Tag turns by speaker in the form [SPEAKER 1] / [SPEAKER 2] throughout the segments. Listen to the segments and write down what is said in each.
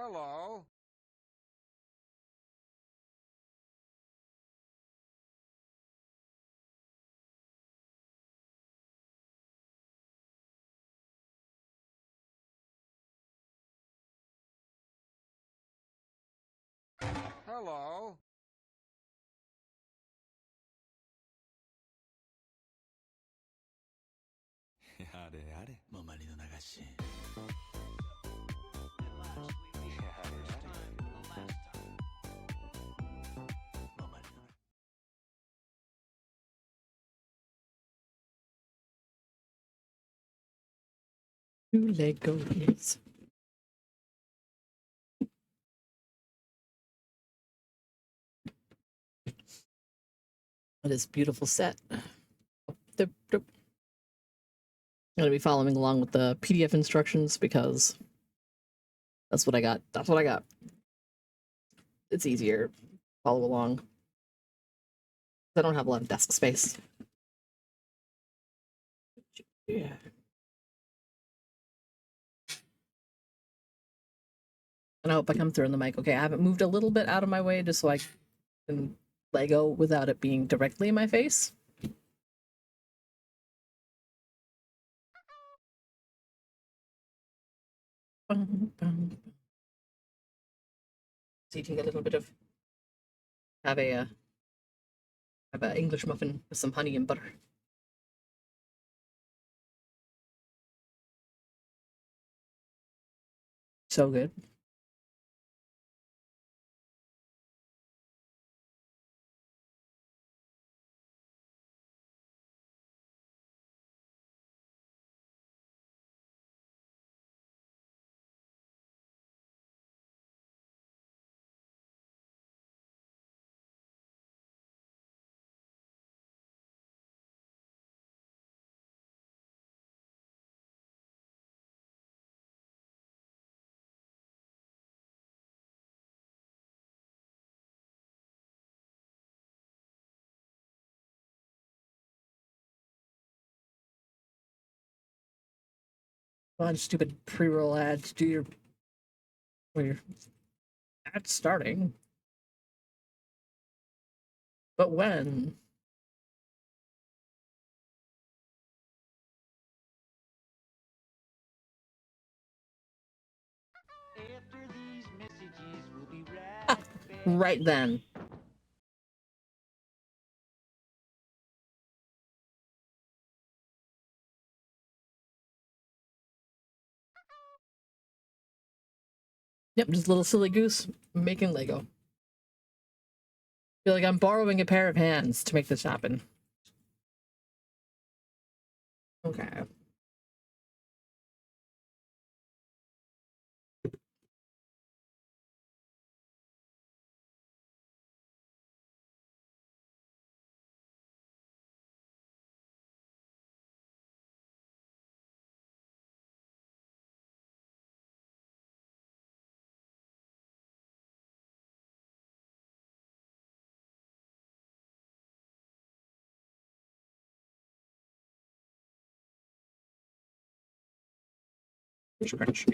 [SPEAKER 1] Hello. Hello.
[SPEAKER 2] やれやれママリの流し
[SPEAKER 3] Two Legos. This beautiful set. I'm gonna be following along with the PDF instructions because that's what I got. That's what I got. It's easier. Follow along. I don't have a lot of desk space. Yeah. And I hope I come through in the mic. Okay, I haven't moved a little bit out of my way just so I can Lego without it being directly in my face. So eating a little bit of have a English muffin with some honey and butter. So good. Fun, stupid pre-roll ads. Do your well, your ad starting, but when?
[SPEAKER 4] After these messages, we'll be right
[SPEAKER 3] Ah,
[SPEAKER 4] back.
[SPEAKER 3] right then. Yep, just a little silly goose making Lego. Feel like I'm borrowing a pair of hands to make this happen. Okay. Scratch.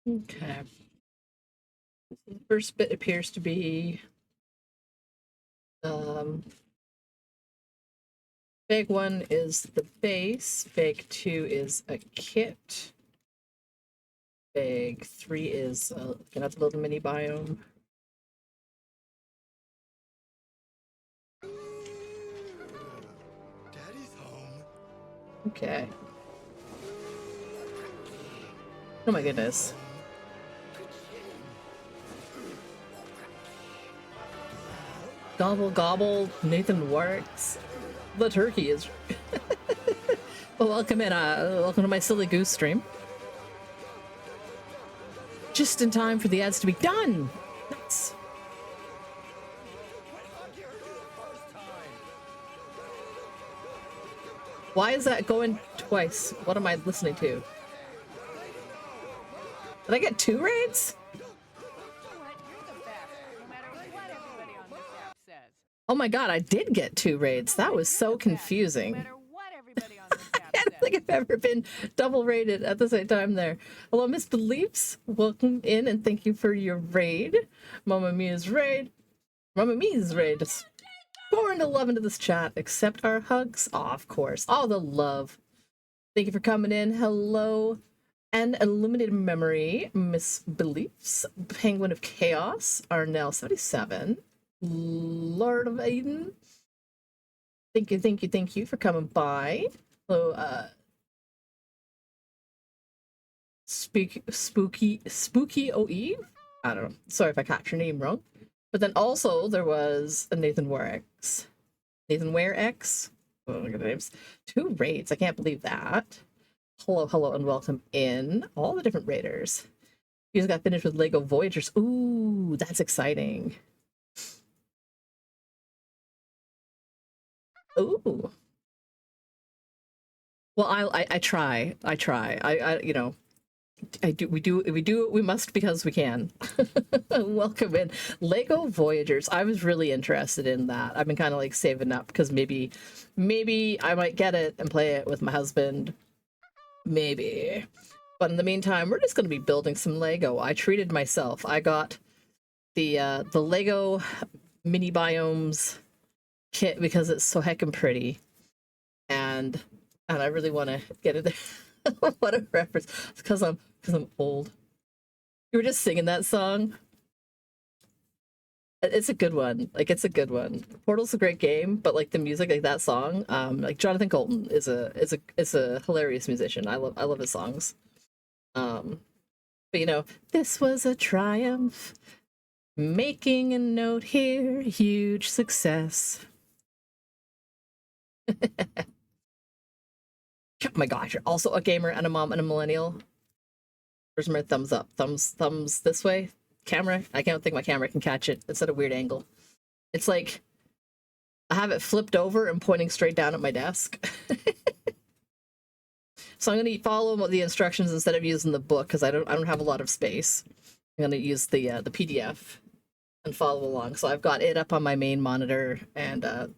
[SPEAKER 3] Okay. The first bit appears to be Bag 1 is the base, Bag 2 is a kit, Bag 3 is gonna have to build a mini biome.
[SPEAKER 2] Daddy's home.
[SPEAKER 3] Okay. Oh my goodness. Gobble gobble, Nathan works. The turkey is. Well, welcome in. Welcome to my silly goose stream. Just in time for the ads to be done. Nice. Why is that going twice? What am I listening to? Did I get 2 raids? Oh my god, I did get 2 raids. That was so confusing. I don't think I've ever been double rated at the same time there. Hello, Miss Beliefs. Welcome in and thank you for your raid. Mama Mia's raid. Mama Mia's raid. 4 and 11 to this chat. Accept our hugs. Oh, of course. All the love. Thank you for coming in. Hello. And Illuminated Memory. Miss Beliefs. Penguin of Chaos. Arnell 77. Lord of Aiden. Thank you for coming by. Hello, Spooky OE? I don't know. Sorry if I caught your name wrong. But then also there was a Nathan Warex. Nathan Warex? Oh, look at the names. 2 raids. I can't believe that. Hello, and welcome in. All the different raiders. You just got finished with Lego Voyagers. Ooh, that's exciting. Ooh. Well, I try. I you know, we must because we can. Welcome in. Lego Voyagers. I was really interested in that. I've been kind of like saving up because maybe I might get it and play it with my husband. Maybe. But in the meantime, we're just going to be building some Lego. I treated myself. I got the Lego Mini-Biomes kit because it's so heckin' pretty. And I really want to get it there. What a reference. It's because I'm old. You were just singing that song. It's a good one. Like, it's a good one. Portal's a great game, but like the music, like that song, like Jonathan Colton is a hilarious musician. I love his songs. But you know, this was a triumph. Making a note here, huge success. Oh my gosh, you're also a gamer and a mom and a millennial. Where's my thumbs up? Thumbs this way? Camera? I can't think my camera can catch it. It's at a weird angle. It's like I have it flipped over and pointing straight down at my desk. So I'm gonna follow the instructions instead of using the book because I don't have a lot of space. I'm gonna use the PDF and follow along. So I've got it up on my main monitor and on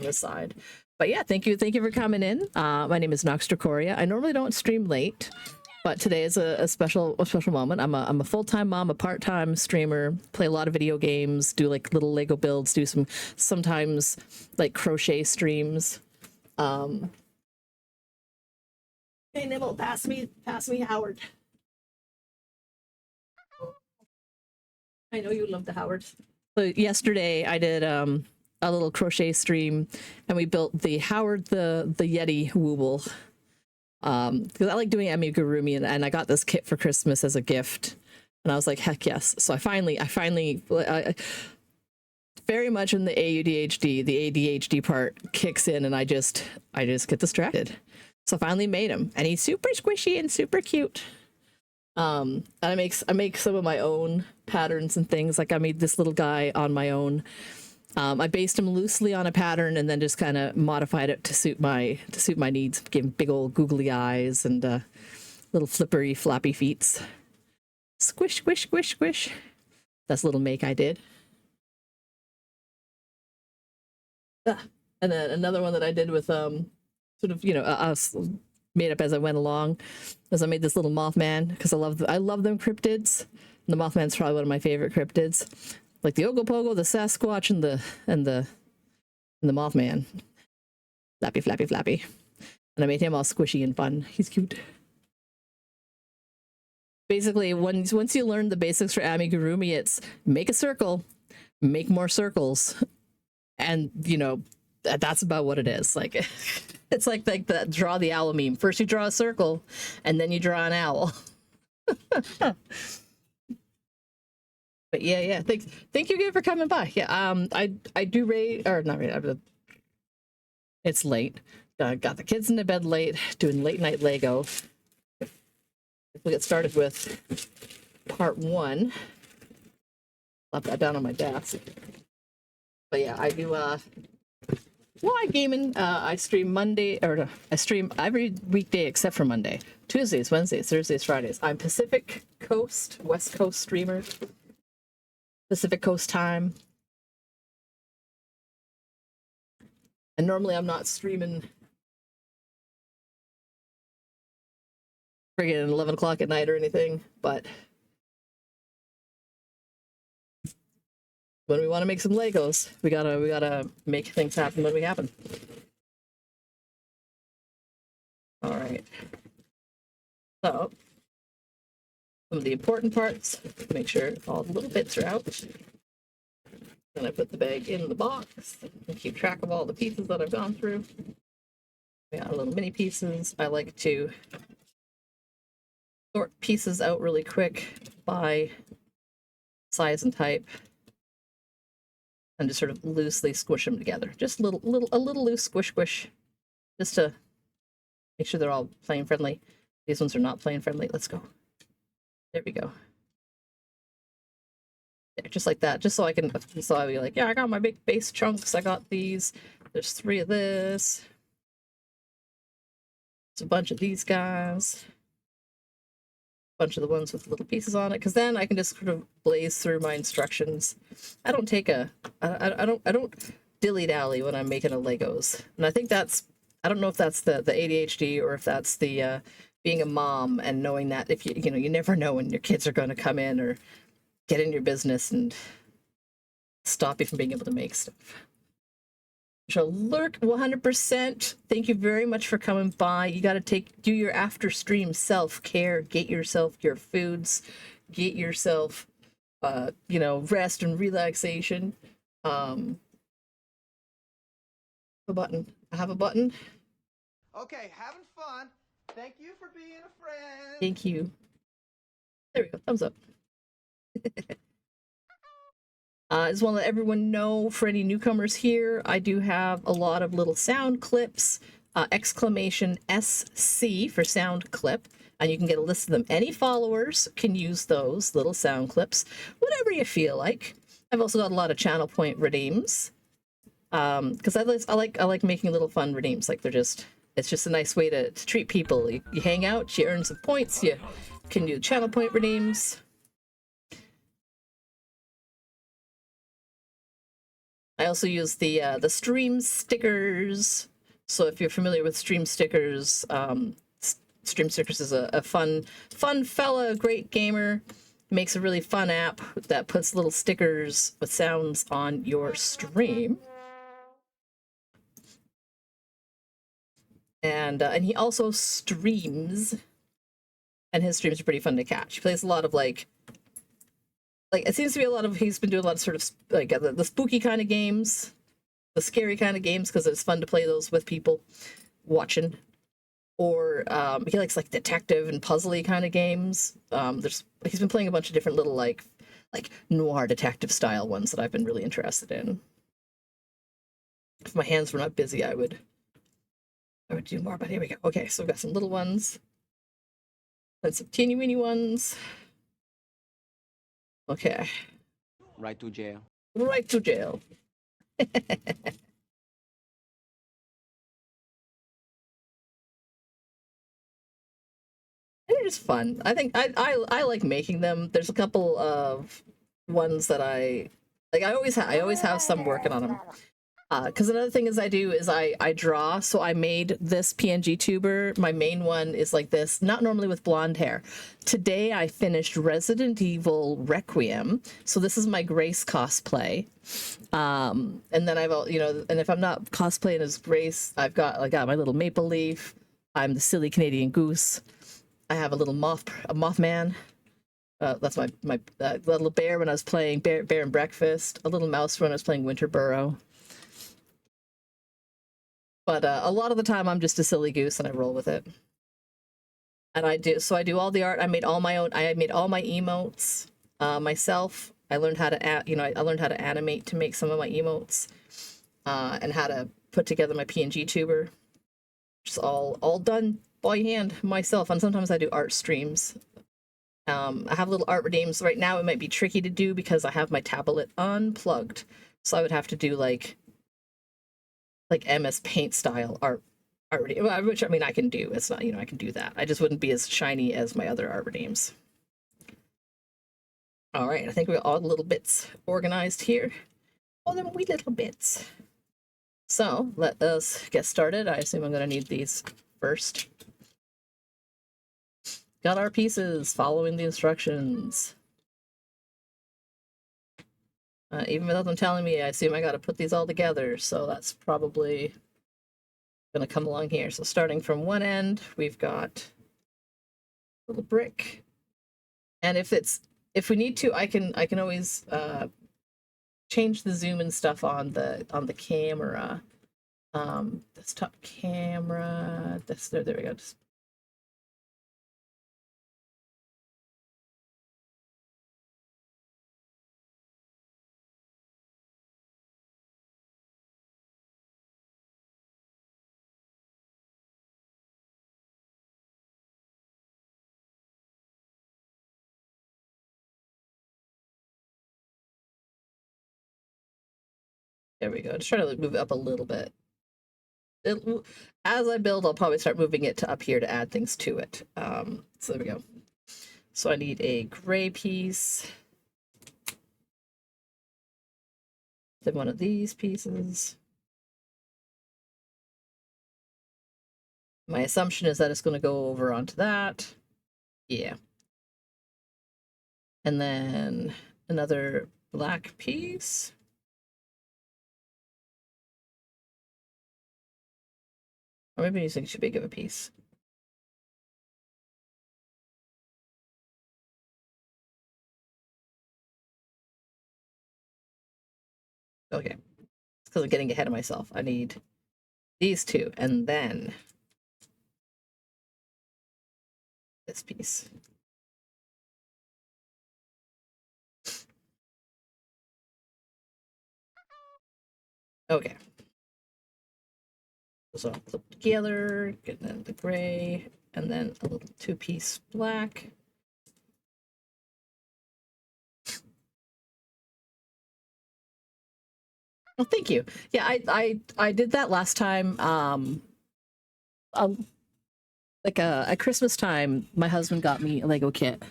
[SPEAKER 3] this side. But yeah, thank you for coming in. My name is NoxDracoria. I normally don't stream late, but today is a special moment. I'm a full-time mom, a part-time streamer, play a lot of video games, do like little Lego builds, do sometimes like crochet streams. Hey Nibble, pass me Howard. I know you love the Howard. So yesterday I did a little crochet stream and we built the Howard the Yeti Wooble. Because I like doing amigurumi and I got this kit for Christmas as a gift. And I was like, heck yes. So I finally very much in the ADHD, the ADHD part kicks in and I just get distracted. So I finally made him and he's super squishy and super cute. And I make some of my own patterns and things. Like I made this little guy on my own. I based him loosely on a pattern and then just kind of modified it to suit my needs. Gave him big old googly eyes and little flippery flappy feet. Squish, squish, squish, squish. That's a little make I did. And then another one that I did with sort of, you know, made up as I went along. As I made this little Mothman because I love them cryptids. And the Mothman's probably one of my favorite cryptids, like the Ogopogo, the Sasquatch, and the Mothman. Flappy, flappy, flappy. And I made him all squishy and fun. He's cute. Basically, once you learn the basics for amigurumi, it's make a circle, make more circles, and you know that's about what it is. Like it's like the draw the owl meme. First you draw a circle, and then you draw an owl. But yeah. Thank you again for coming by. Yeah, I do rate or not rate. It's late. Got the kids into bed late, doing late night Lego. We'll get started with part 1. Left that down on my desk. But yeah, I do live gaming. I stream Monday, or no, I stream every weekday except for Monday. Tuesdays, Wednesdays, Thursdays, Fridays. I'm Pacific Coast, West Coast streamer. Pacific Coast time. And normally I'm not streaming friggin' 11 o'clock at night or anything, but when we want to make some Legos, we gotta make things happen when we happen. All right. So some of the important parts, make sure all the little bits are out. Then I put the bag in the box and keep track of all the pieces that I've gone through. We got little mini pieces. I like to sort pieces out really quick by size and type, and just sort of loosely squish them together. Just a little loose squish, just to make sure they're all plane friendly. These ones are not plane friendly. Let's go. There we go. There, just like that. Just so I can, so I'll be like, yeah, I got my big base chunks. I got these. There's 3 of this. There's a bunch of these guys. Bunch of the ones with little pieces on it, because then I can just sort of blaze through my instructions. I don't take a I don't dilly-dally when I'm making a Legos. And I think that's, I don't know if that's the ADHD or if that's the being a mom and knowing that if you know you never know when your kids are going to come in or get in your business and stop you from being able to make stuff. Shall lurk 100%. Thank you very much for coming by. You got to do your after stream self-care, get yourself your foods, get yourself rest and relaxation. A button. I have a button.
[SPEAKER 5] Okay, having fun. Thank you for being a friend.
[SPEAKER 3] Thank you. There we go. Thumbs up. I just want to let everyone know, for any newcomers here, I do have a lot of little sound clips, exclamation SC for sound clip, and you can get a list of them. Any followers can use those little sound clips, whatever you feel like. I've also got a lot of channel point redeems, because I like making little fun redeems. Like it's just a nice way to treat people. You hang out, you earn some points, you can do channel point redeems. I also use the stream stickers. So if you're familiar with stream stickers, stream stickers is a fun fella, great gamer. Makes a really fun app that puts little stickers with sounds on your stream. And he also streams, and his streams are pretty fun to catch. He plays a lot of like it seems to be a lot of, he's been doing a lot of sort of like the spooky kind of games, the scary kind of games, because it's fun to play those with people watching. Or he likes like detective and puzzly kind of games. He's been playing a bunch of different little like noir detective style ones that I've been really interested in. If my hands were not busy, I would do more, but here we go. Okay, so we've got some little ones and some teeny weeny ones. Okay.
[SPEAKER 5] Right to jail.
[SPEAKER 3] Right to jail. They're just fun. I think I like making them. There's a couple of ones that I always have some working on them. Because another thing is I do is I draw. So I made this PNG tuber. My main one is like this, not normally with blonde hair. Today I finished Resident Evil Requiem. So this is my Grace cosplay. And then I've, and if I'm not cosplaying as Grace, I got my little maple leaf. I'm the silly Canadian goose. I have a little Mothman. That's my little bear when I was playing Bear and Breakfast. A little mouse when I was playing Winter Burrow. But a lot of the time I'm just a silly goose and I roll with it. And I do all the art. I made all my own. I made all my emotes myself. I learned how to I learned how to animate to make some of my emotes, and how to put together my PNG tuber. Just all done by hand myself. And sometimes I do art streams. I have little art redeems. Right now it might be tricky to do because I have my tablet unplugged. So I would have to do like MS Paint style art redeem, which I mean I can do. It's not, I can do that. I just wouldn't be as shiny as my other art redeems. All right, I think we got all the little bits organized here. All them wee little bits. So let us get started. I assume I'm going to need these first. Got our pieces, following the instructions. Even without them telling me, I assume I got to put these all together. So that's probably going to come along here. So starting from one end, we've got a little brick. And if we need to, I can always change the zoom and stuff on the camera. Desktop camera. There we go. There we go. Just try to move it up a little bit. As I build, I'll probably start moving it to up here to add things to it. So there we go. So I need a gray piece. Then one of these pieces. My assumption is that it's going to go over onto that. Yeah. And then another black piece. Or maybe using too big of a piece. Okay. It's because I'm getting ahead of myself. I need these two, and then this piece. Okay. So I'll clip together, get then the gray, and then a little two-piece black. Oh, thank you. Yeah, I did that last time. Like at Christmas time, my husband got me a Lego kit.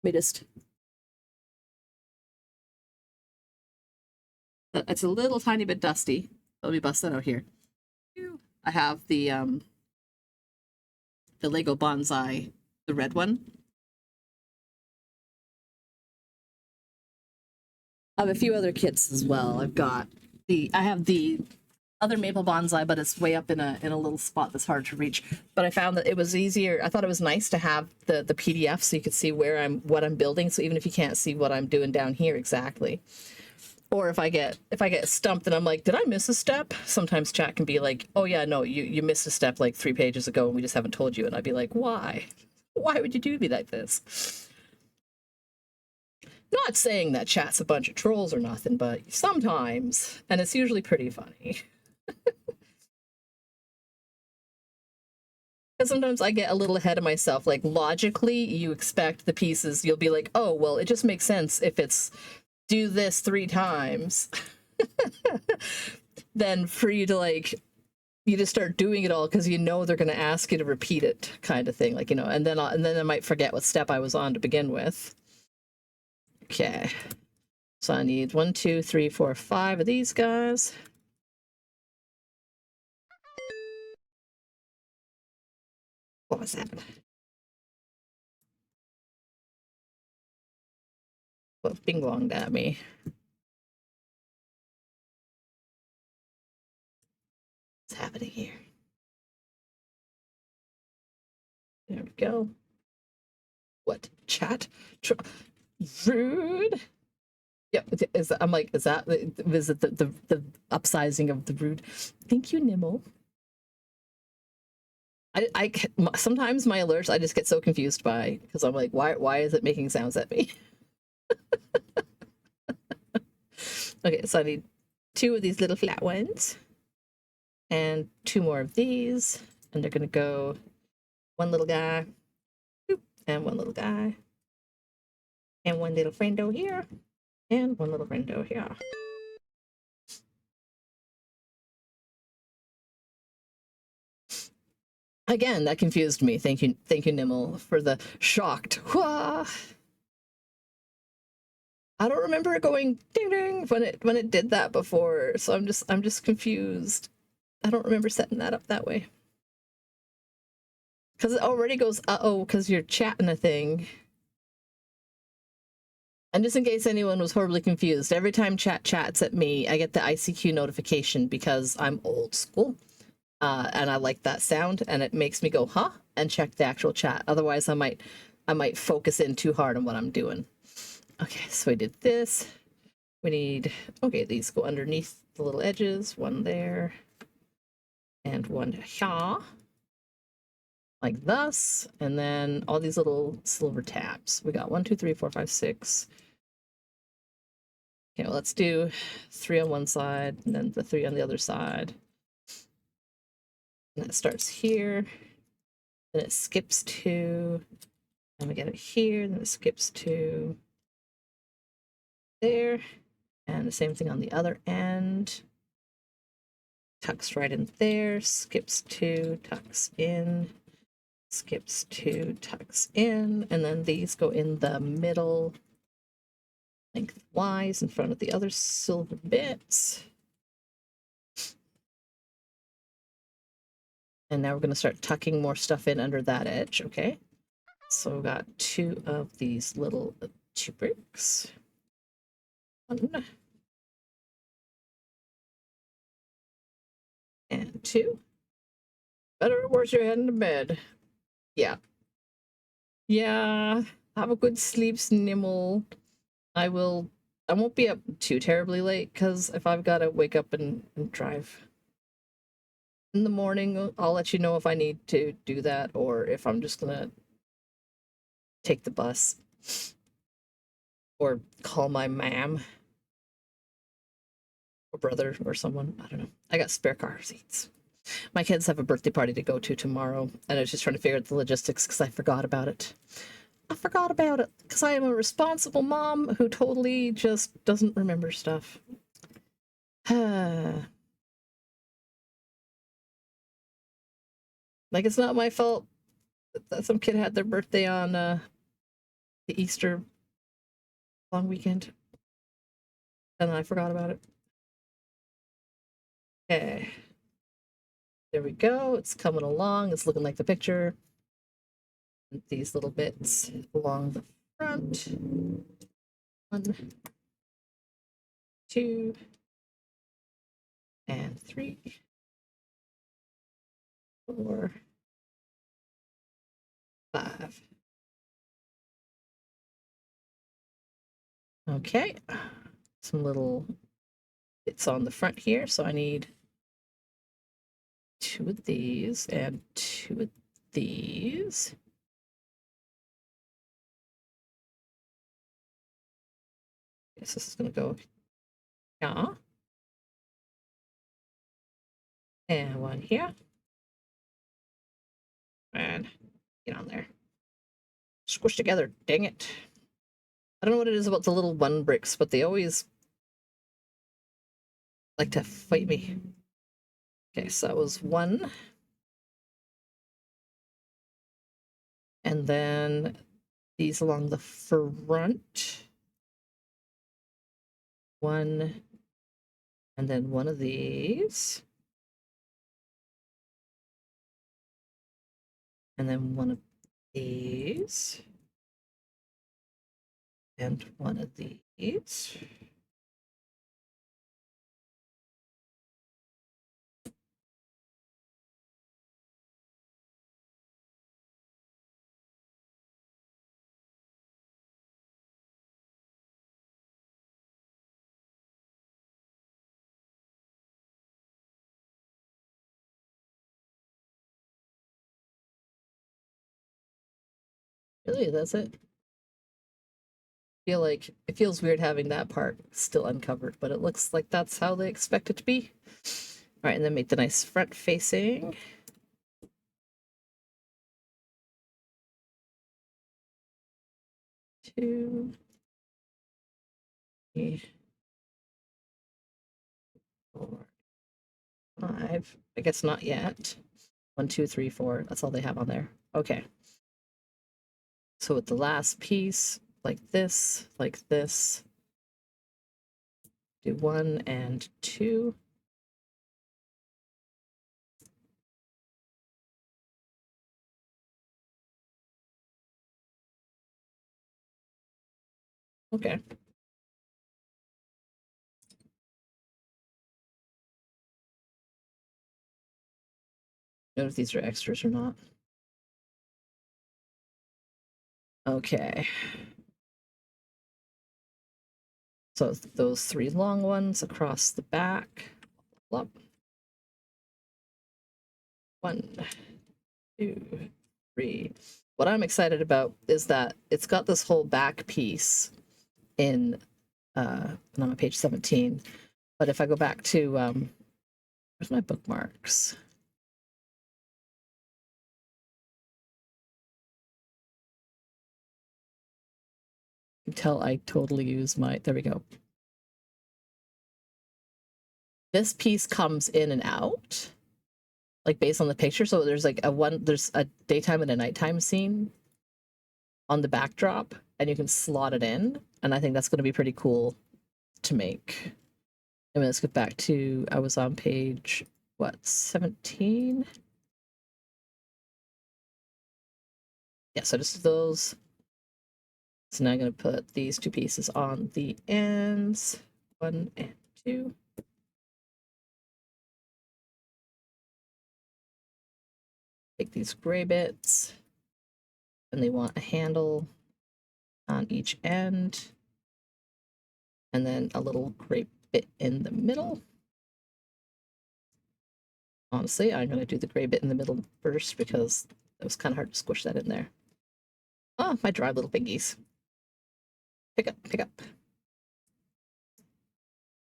[SPEAKER 3] We just it's a little tiny bit dusty. Let me bust that out here. I have the Lego bonsai, the red one. I have a few other kits as well. I have the other maple bonsai, but it's way up in a little spot that's hard to reach. But I found that it was easier. I thought it was nice to have the PDF so you could see what I'm building. So even if you can't see what I'm doing down here exactly, or if I get stumped and I'm like, did I miss a step? Sometimes chat can be like, oh yeah, no, you missed a step like 3 pages ago and we just haven't told you. And I'd be like, why? Why would you do me like this? Not saying that chat's a bunch of trolls or nothing, but sometimes, and it's usually pretty funny. Because sometimes I get a little ahead of myself. Like, logically, you expect the pieces, you'll be like, oh, well, it just makes sense if it's do this 3 times. Then for you to, like, you just start doing it all because you know they're going to ask you to repeat it, kind of thing. Like, and then I might forget what step I was on to begin with. Okay. So I need 1, 2, 3, 4, 5 of these guys. What was that? What bing bonged at me? What's happening here? There we go. What? Chat? Rude? Yeah, I'm like, is it the upsizing of the rude? Thank you, Nimble. I sometimes my alerts I just get so confused by because I'm like, why is it making sounds at me? Okay, so I need 2 of these little flat ones and 2 more of these, and they're gonna go 1 little guy, and 1 little guy, and 1 little friendo here, and 1 little friendo here. Again, that confused me. Thank you, Nimble, for the shocked. Wah! I don't remember it going ding ding when it did that before, so I'm just confused. I don't remember setting that up that way. Because it already goes uh-oh because you're chatting a thing. And just in case anyone was horribly confused, every time chat chats at me, I get the ICQ notification because I'm old school. And I like that sound, and it makes me go, huh? And check the actual chat. Otherwise, I might focus in too hard on what I'm doing. Okay, so we did this. We need, okay, these go underneath the little edges. 1 there. And 1 here. Like thus. And then all these little silver tabs. We got 1, 2, 3, 4, 5, 6. Okay, well, let's do 3 on one side, and then the 3 on the other side. And it starts here, then it skips 2, and we get it here, then it skips 2 there, and the same thing on the other end. Tucks right in there, skips 2, tucks in, skips 2, tucks in, and then these go in the middle, lengthwise in front of the other silver bits. And now we're going to start tucking more stuff in under that edge, okay? So we've got 2 of these little 2 bricks. 1. And 2. Better watch your head into bed. Yeah. Yeah. Have a good sleep, Nimble. I won't be up too terribly late, because if I've got to wake up and drive in the morning, I'll let you know if I need to do that, or if I'm just gonna take the bus. Or call my ma'am. Or brother or someone. I don't know. I got spare car seats. My kids have a birthday party to go to tomorrow, and I was just trying to figure out the logistics because I forgot about it. I forgot about it because I am a responsible mom who totally just doesn't remember stuff. Like, it's not my fault that some kid had their birthday on the Easter long weekend, and I forgot about it. Okay. There we go. It's coming along. It's looking like the picture. And these little bits along the front. 1, 2, and 3, 4, 5. Okay. Some little bits on the front here. So I need 2 of these and 2 of these. Guess this is going to go here. And 1 here. And get on there. Squish together. Dang it. I don't know what it is about the little 1 bricks, but they always like to fight me. Okay, so that was 1. And then these along the front. one, and then one of these, and then one of these, and one of these. Really, that's it. Feel like it feels weird having that part still uncovered, but it looks like that's how they expect it to be. All right, and then make the nice front facing. Two, three, four, five. I guess not yet. 1, 2, 3, 4. That's all they have on there. Okay. So with the last piece, like this, do 1 and 2. Okay. Note if these are extras or not. Okay. So those 3 long ones across the back. Up. 1, 2, 3. What I'm excited about is that it's got this whole back piece in and I'm on page 17. But if I go back to where's my bookmarks? You can tell I totally use my, there we go. This piece comes in and out, like based on the picture. So there's like there's a daytime and a nighttime scene on the backdrop, and you can slot it in. And I think that's going to be pretty cool to make. And let's get back to, I was on page, what, 17? Yeah, so just those. So now I'm going to put these 2 pieces on the ends, 1 and 2. Take these gray bits, and they want a handle on each end, and then a little gray bit in the middle. Honestly, I'm going to do the gray bit in the middle first because it was kind of hard to squish that in there. Oh, my dry little piggies. Pick up, pick up.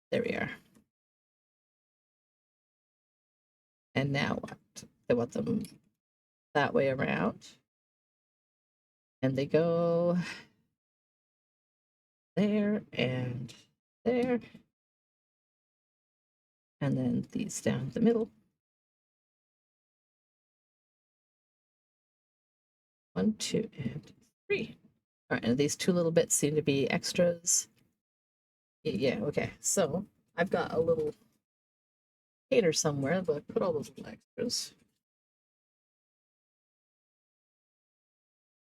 [SPEAKER 3] There we are. And now what? I want them that way around. And they go there and there. And then these down the middle. 1, 2, and 3. All right, and these 2 little bits seem to be extras. Yeah, okay. So I've got a little hater somewhere, but I put all those little extras.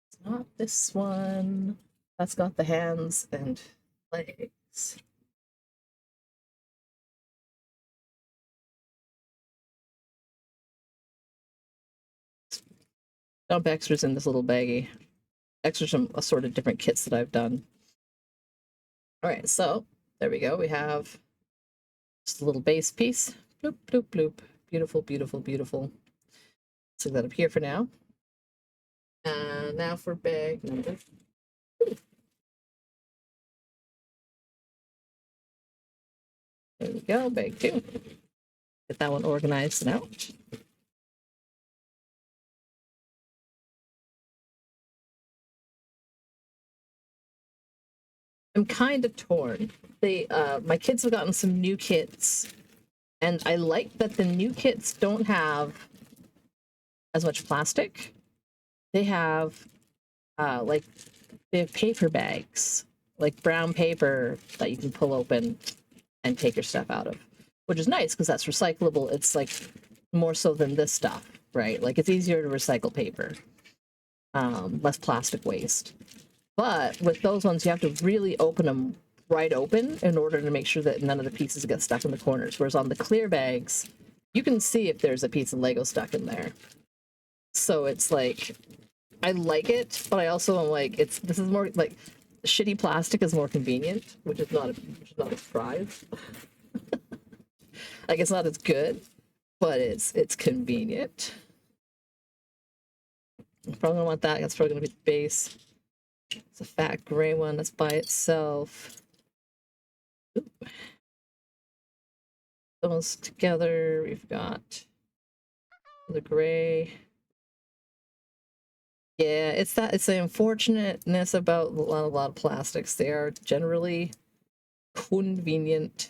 [SPEAKER 3] It's not this one. That's got the hands and legs. Dump extras in this little baggie. Extras from assorted different kits that I've done. All right, so there we go. We have just a little base piece. Bloop, bloop, bloop. Beautiful, beautiful, beautiful. Stick that up here for now. And now for bag number 2. There we go, bag 2. Get that one organized and out. I'm kind of torn. They, my kids have gotten some new kits, and I like that the new kits don't have as much plastic. They have, like, they have paper bags like brown paper that you can pull open and take your stuff out of, which is nice because that's recyclable. It's like more so than this stuff, right? Like it's easier to recycle paper, less plastic waste. But with those ones, you have to really open them right open in order to make sure that none of the pieces get stuck in the corners. Whereas on the clear bags, you can see if there's a piece of Lego stuck in there. So it's like, I like it, but I also am like, this is more like shitty plastic is more convenient, which is not a surprise. Like it's not as good, but it's convenient. I'm probably gonna want that. That's probably gonna be the base. It's a fat gray one that's by itself. Ooh. Those together, we've got the gray. Yeah, it's the unfortunateness about a lot of plastics. They are generally convenient,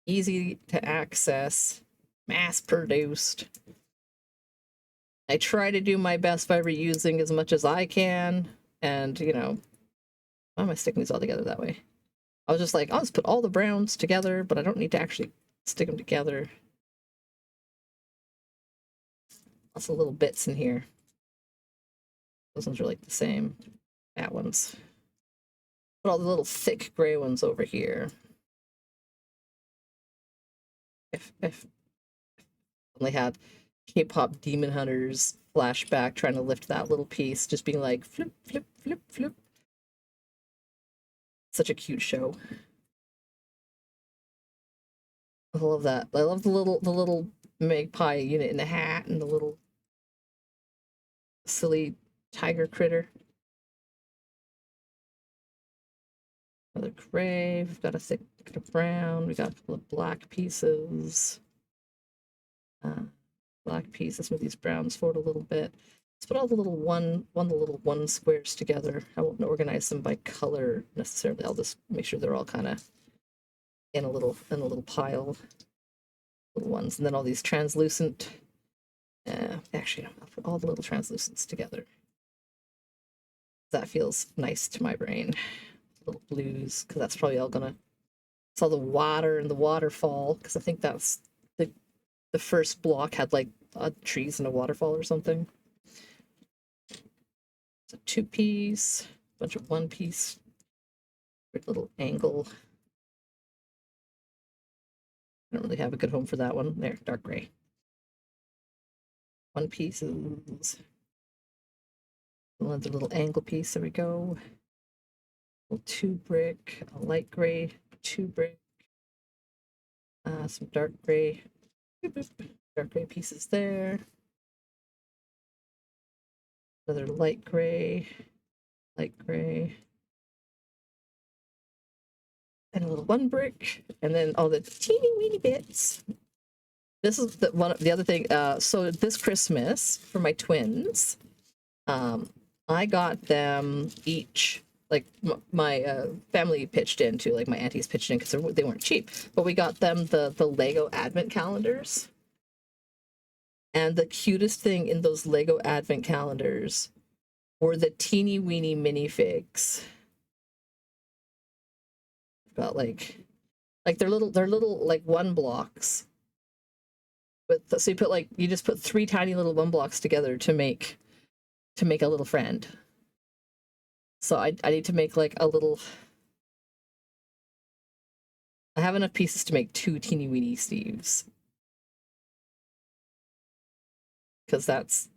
[SPEAKER 3] easy to access, mass produced. I try to do my best by reusing as much as I can, and you know, why am I sticking these all together that way? I was just like, I'll just put all the browns together, but I don't need to actually stick them together. Lots of little bits in here. Those ones are like the same. That one's. Put all the little thick gray ones over here. If only had K-pop Demon Hunters flashback trying to lift that little piece, just being like flip, flip, flip, flip. Such a cute show. I love that. I love the little magpie unit in the hat and the little silly tiger critter. Another gray. We've got a thick brown. We got a couple of black pieces. Black piece. Let's move these browns forward a little bit. Let's put all the little one squares together. I won't organize them by color necessarily. I'll just make sure they're all kind of in a little pile. Little ones, and then all these translucent. Actually, I'll put all the little translucents together. That feels nice to my brain. Little blues, because that's probably all gonna. It's all the water and the waterfall, because I think that's the first block had like trees and a waterfall or something. It's a 2-piece, bunch of 1-piece, weird little angle. I don't really have a good home for that one. There, dark gray. 1 pieces. Another little angle piece. There we go. A little 2 brick, a light gray, 2 brick. Some dark gray. Dark gray pieces there. Another light gray, and a little 1 brick, and then all the teeny weeny bits. This is the other thing. So this Christmas for my twins, I got them each. Like my family pitched in too, like my aunties pitched in because they weren't cheap. But we got them the Lego Advent calendars. And the cutest thing in those Lego Advent calendars were the teeny weeny minifigs. Got like they're little like 1 blocks. So you just put 3 tiny little 1 blocks together to make a little friend. So I need to make like a little. I have enough pieces to make 2 teeny weeny Steves. Because that's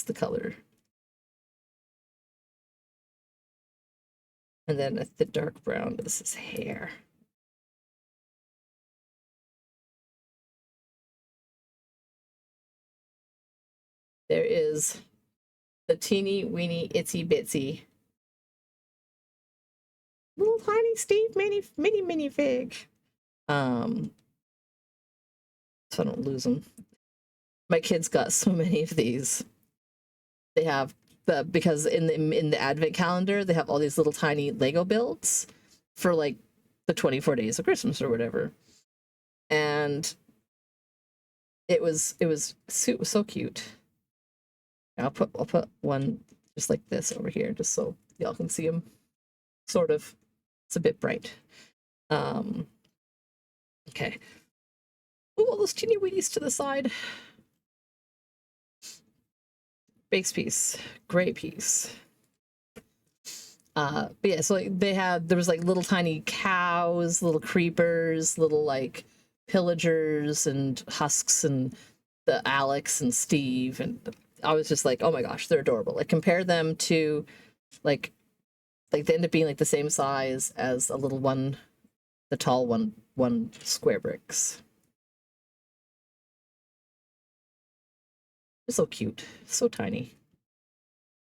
[SPEAKER 3] the color. And then the dark brown is his hair. There is the teeny weeny itsy bitsy little tiny Steve mini fig. So I don't lose them. My kids got so many of these. They have because in the Advent calendar they have all these little tiny Lego builds for like the 24 days of Christmas or whatever, and it was so cute. I'll put one just like this over here just so y'all can see them. sort of. It's a bit bright. Okay. Ooh, all those teeny weenies to the side. Base piece, gray piece. But yeah, so like there was like little tiny cows, little creepers, little like pillagers and husks and the Alex and Steve, and I was just like, oh my gosh, they're adorable. Like compare them to like they end up being like the same size as a little one, the tall one square bricks. They're so cute, so tiny.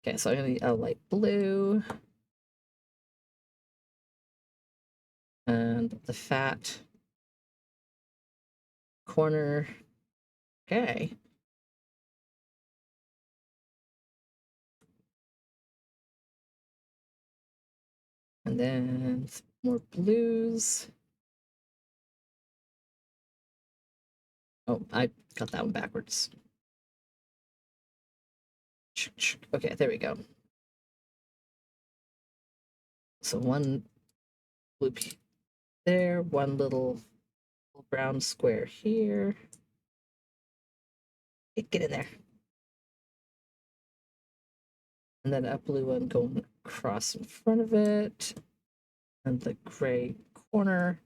[SPEAKER 3] Okay, so I'm gonna need a light blue. And the fat corner. Okay. And then some more blues. Oh, I got that one backwards. Okay, there we go. So one blue there, one little brown square here. Get in there. And then a blue one going across in front of it. And the gray corner.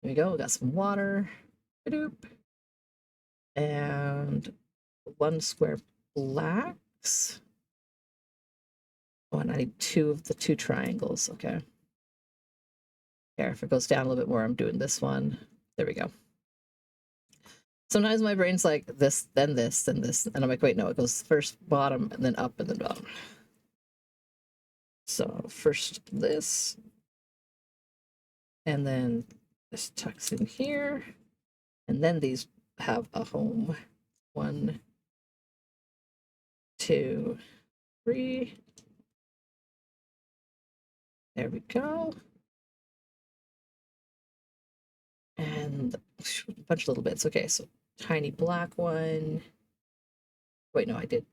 [SPEAKER 3] There we go. We got some water. And one square blacks. Oh, and I need two of the two triangles. Okay. Here, if it goes down a little bit more, I'm doing this one. There we go. Sometimes my brain's like this, then this, then this. And I'm like, wait, no, it goes first bottom and then up and then bottom. So first this. And then this tucks in here. And then these have a home. 1, 2, 3. There we go. And a bunch of little bits. Okay, so tiny black one. Wait, no, I did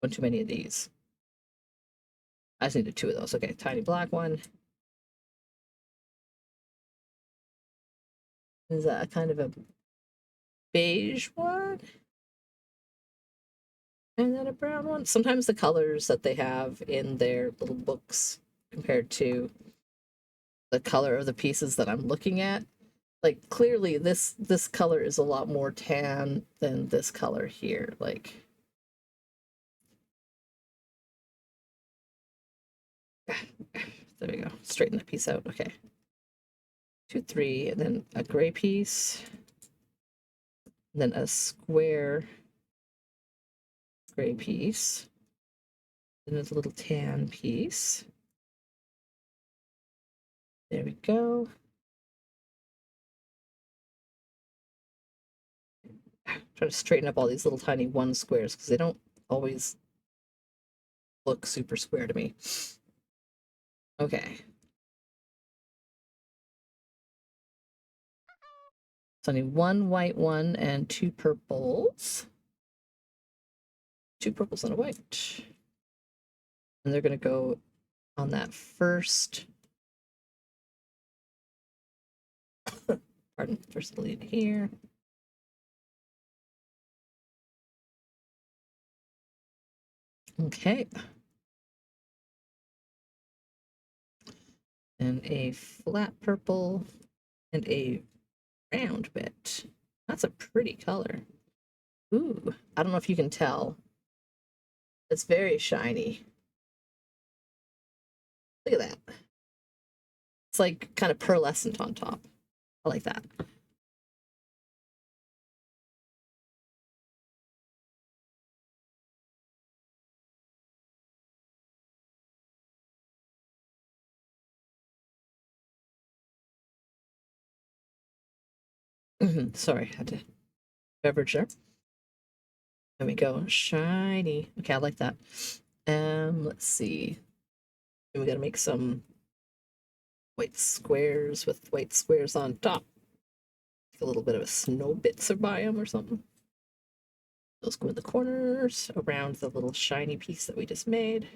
[SPEAKER 3] one too many of these. I just needed 2 of those. Okay, tiny black one. Is that a kind of a beige one? And then a brown one. Sometimes the colors that they have in their little books compared to the color of the pieces that I'm looking at, like clearly this color is a lot more tan than this color here. Like there we go. Straighten that piece out. Okay. 2, 3, and then a gray piece. And then a square gray piece. And a little tan piece. There we go. Try to straighten up all these little tiny 1 squares because they don't always look super square to me. Okay. So I need 1 white one and 2 purples. 2 purples and a white. And they're going to go on that first. Pardon, first lead here. Okay. And a flat purple and a round bit. That's a pretty color. Ooh, I don't know if you can tell. It's very shiny. Look at that. It's like kind of pearlescent on top. I like that. Sorry, I had to beverage there. There we go. Shiny. Okay, I like that. Let's see. And we gotta make some white squares with white squares on top. A little bit of a snow bits biome or something. Those go in the corners around the little shiny piece that we just made.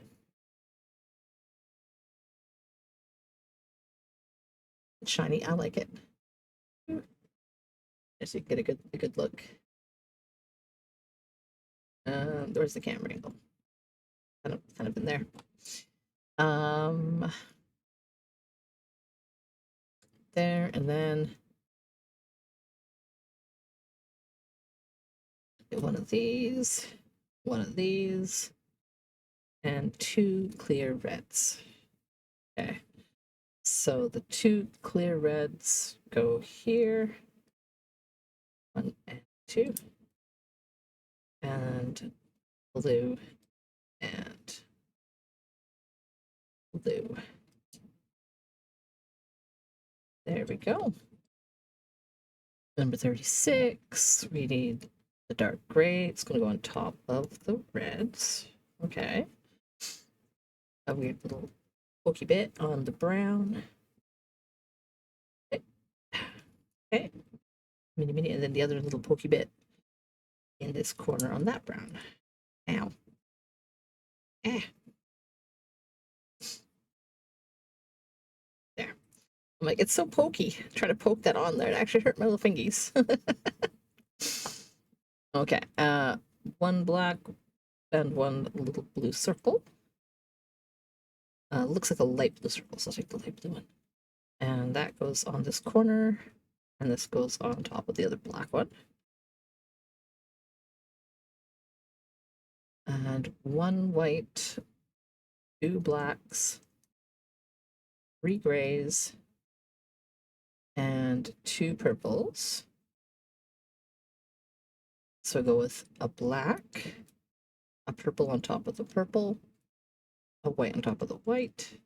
[SPEAKER 3] It's shiny. I like it. Just so you get a good look. Where's the camera angle? Kind of in there. There, and then one of these, and 2 clear reds. Okay. So the 2 clear reds go here. 1 and 2. And blue and blue. There we go. Number 36, we need the dark gray. It's going to go on top of the reds. Okay. A weird little pokey bit on the brown. Okay. Mini, and then the other little pokey bit in this corner on that brown. Ow. Eh. There. I'm like, it's so pokey. Try to poke that on there. It actually hurt my little fingies. Okay. 1 black and 1 little blue circle. Looks like a light blue circle, so I'll take the light blue one. And that goes on this corner, and this goes on top of the other black one. And 1 white, 2 blacks, 3 grays, and 2 purples. So I go with a black, a purple on top of the purple, a white on top of the white,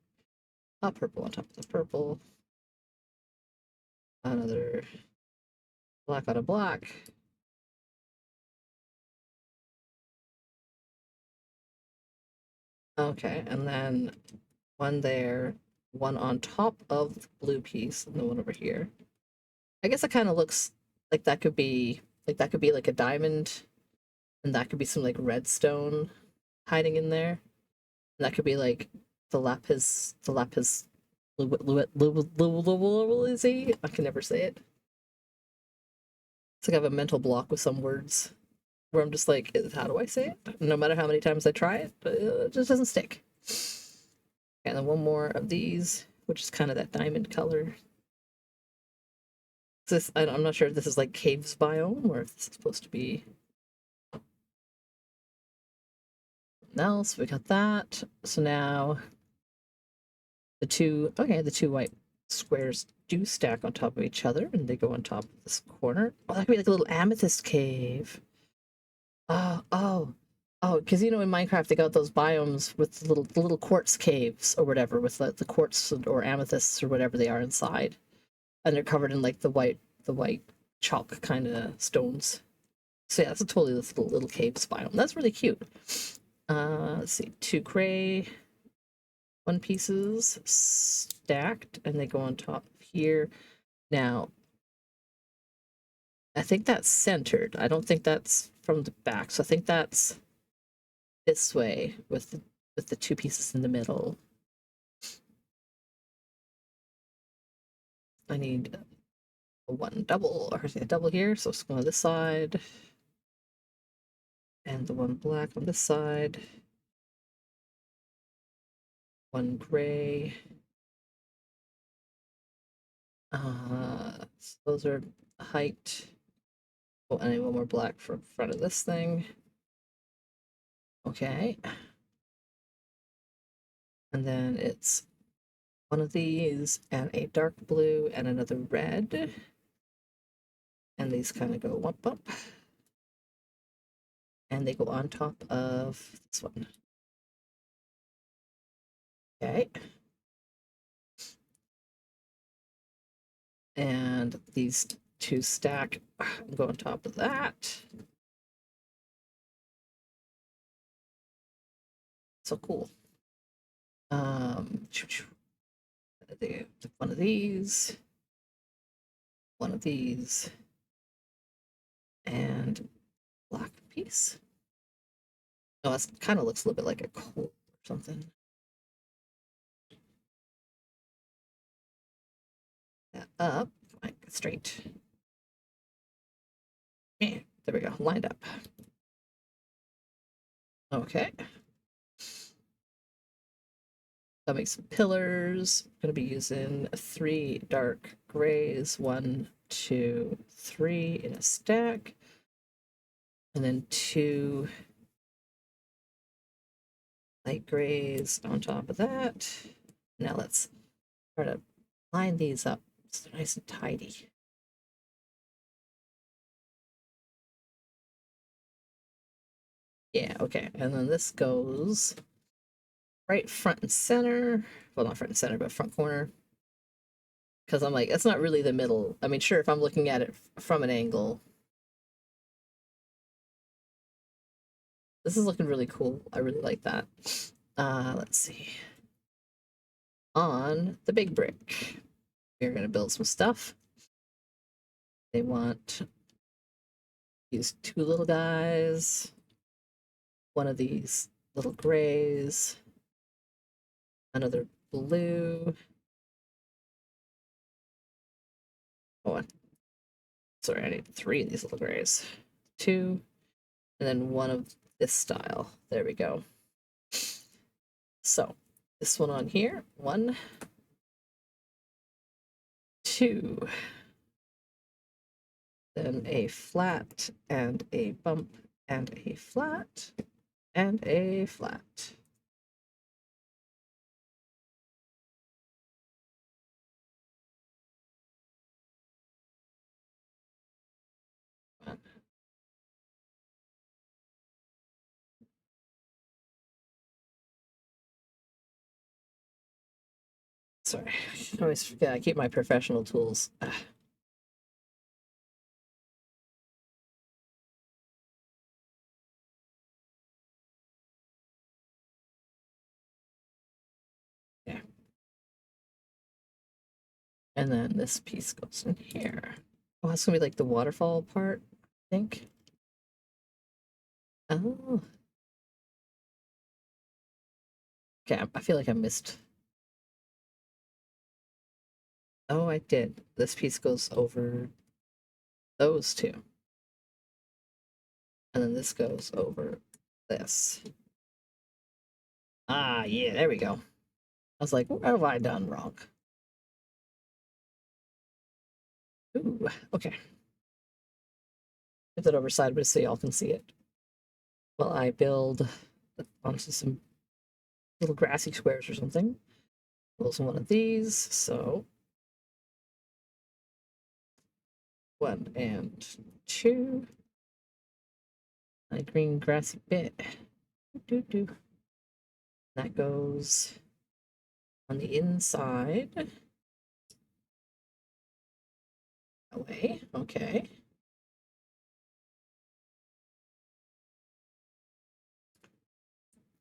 [SPEAKER 3] a purple on top of the purple, another black on a black, okay, and then 1 there, 1 on top of the blue piece, and then 1 over here. I guess it kind of looks like that could be like a diamond, and that could be some like redstone hiding in there. And that could be like the lapis lazuli. I can never say it. It's like I have a mental block with some words where I'm just like, how do I say it? No matter how many times I try it, it just doesn't stick. And then 1 more of these, which is kind of that diamond color. This, I'm not sure if this is like caves biome or if this is supposed to be something else. We got that. So now the 2 white squares do stack on top of each other, and they go on top of this corner. Oh, that could be like a little amethyst cave. Oh, because in Minecraft they got those biomes with the little quartz caves or whatever, with the quartz or amethysts or whatever they are inside, and they're covered in like the white chalk kind of stones. So yeah, that's a totally little caves biome. That's really cute. Let's see, 2 gray, 1 pieces stacked, and they go on top here. Now, I think that's centered. I don't think that's from the back, so I think that's this way with the 2 pieces in the middle. I need a 1 double, or a double here, so it's going on this side, and the 1 black on this side, 1 gray. So those are height. Oh, and I need 1 more black for front of this thing. Okay. And then it's 1 of these and a dark blue and another red. And these kind of go up. And they go on top of this one. Okay. And these 2 stack and go on top of that. So cool. One of these, 1 of these, and black piece. Oh, it kind of looks a little bit like a coal or something. that up. Like, straight. Yeah, there we go. Lined up. Okay. I'll make some pillars. I'm gonna be using 3 dark grays, 1, 2, 3 in a stack, and then 2 light grays on top of that. Now let's try to line these up so they're nice and tidy. Yeah, okay. And then this goes right front and center. Well, not front and center, but front corner. Because I'm like, it's not really the middle. I mean, sure, if I'm looking at it from an angle. This is looking really cool. I really like that. Let's see. On the big brick, we're going to build some stuff. They want these 2 little guys, one of these little grays, another blue. Oh, sorry, I need 3 of these little grays. 2, and then 1 of this style. There we go. So, this one on here, 1, 2. Then a flat and a bump and a flat and a flat. Sorry, I always forget. I keep my professional tools. Yeah. And then this piece goes in here. Oh, that's gonna be like the waterfall part, I think. Oh. Okay, I feel like I missed. Oh, I did. This piece goes over those 2. And then this goes over this. Ah, yeah, there we go. I was like, what have I done wrong? Ooh, okay. Put that over sideways so y'all can see it. Well, I build onto some little grassy squares or something. Also one of these, so 1 and 2. A green grassy bit. That goes on the inside. That way, okay.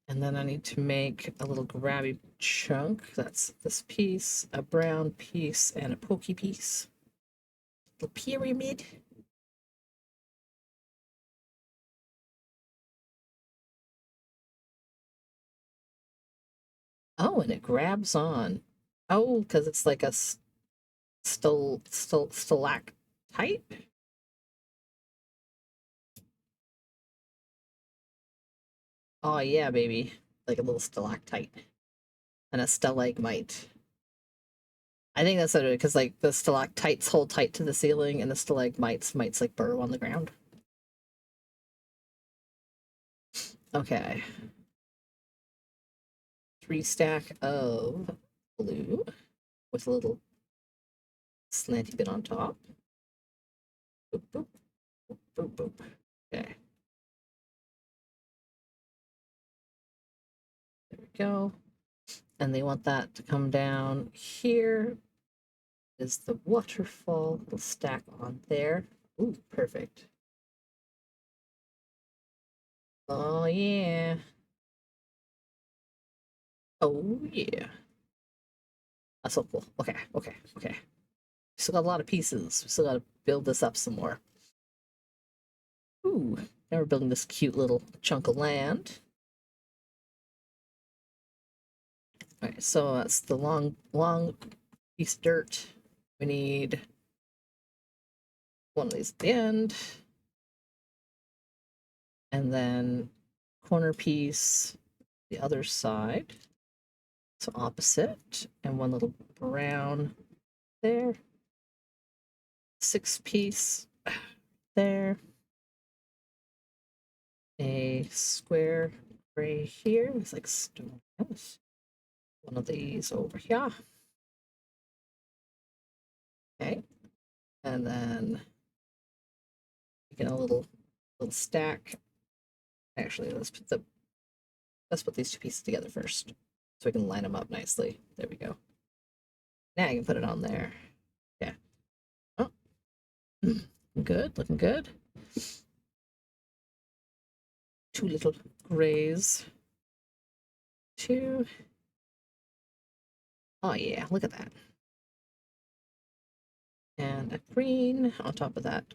[SPEAKER 3] And then I need to make a little grabby chunk. That's this piece, a brown piece, and a pokey piece. The pyramid. Oh, and it grabs on. Oh, because it's like a stalactite. Oh yeah, baby, like a little stalactite and a stalagmite. I think that's what it is, because like the stalactites hold tight to the ceiling, and the stalagmites might like burrow on the ground. Okay. 3 stack of blue with a little slanty bit on top. Boop, boop, boop, boop, boop. Okay. There we go. And they want that to come down here. Is the waterfall. We'll stack on there. Ooh, perfect. Oh, yeah. Oh, yeah. That's so cool. Okay, okay, okay. Still got a lot of pieces. We still got to build this up some more. Ooh, now we're building this cute little chunk of land. All right, so that's the long piece of dirt. We need one of these at the end. And then corner piece the other side. So opposite. And one little brown there. 6-piece there. A square gray here with like stone. One of these over here. Okay. And then get a little stack. Actually, let's put these two pieces together first so we can line them up nicely. There we go. Now I can put it on there. Yeah. Oh, good, looking good. Two little grays. Two. Oh yeah, look at that. And a green on top of that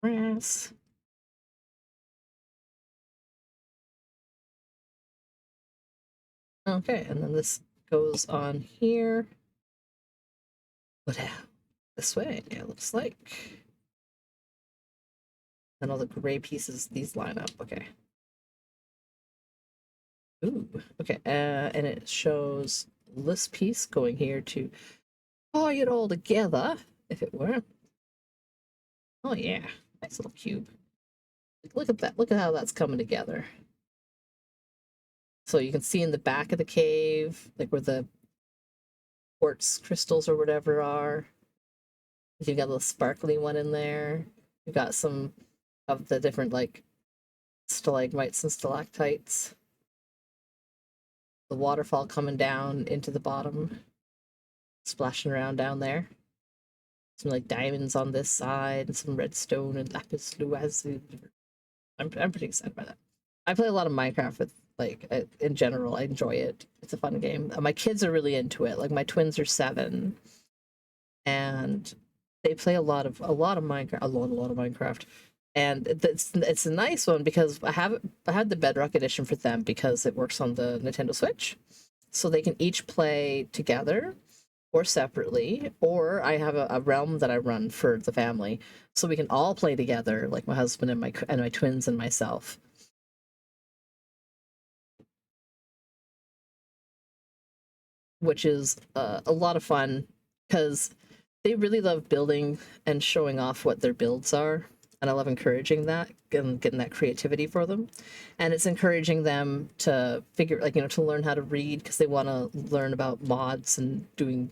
[SPEAKER 3] grass. Okay, and then this goes on here. What this way, it looks like. And all the gray pieces, these line up. Okay. Ooh, okay. And it shows this piece going here to tie it all together, if it were. Oh yeah, nice little cube. Look at that. Look at how that's coming together. So you can see in the back of the cave, like where the quartz crystals or whatever are. You've got a little sparkly one in there. You've got some of the different like stalagmites and stalactites. The waterfall coming down into the bottom, splashing around down there. Some like diamonds on this side, and some redstone and lapis lazuli. I'm pretty excited by that. I play a lot of Minecraft with in general. I enjoy it. It's a fun game. My kids are really into it. Like my twins are 7, and they play a lot of Minecraft, a lot of Minecraft. And it's a nice one because I had the Bedrock edition for them because it works on the Nintendo Switch, so they can each play together or separately, or I have a realm that I run for the family, so we can all play together, like my husband and my twins and myself. Which is a lot of fun because they really love building and showing off what their builds are, and I love encouraging that and getting that creativity for them. And it's encouraging them to figure, to learn how to read because they want to learn about mods and doing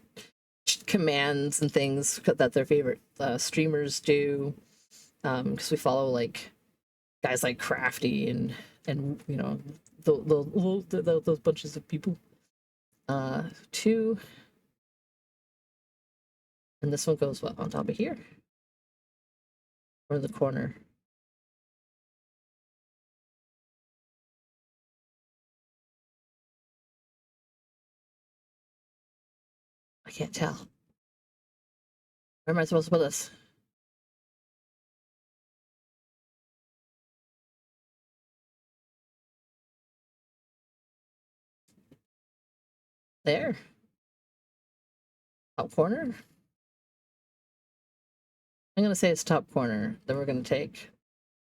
[SPEAKER 3] commands and things that their favorite streamers do. Because we follow like guys like Crafty and those bunches of people. 2. And this one goes what, on top of here? Or the corner? I can't tell. Where am I supposed to put this? There. Top corner? I'm gonna say it's top corner. Then we're gonna take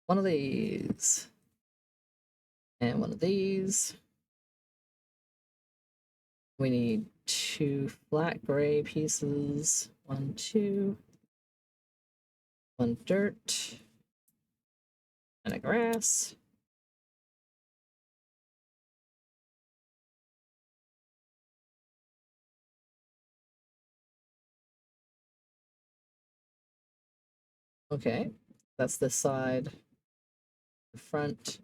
[SPEAKER 3] one of these. And one of these. We need 2 flat gray pieces. 1, 2. 1 dirt. And a grass. Okay, that's this side. The front.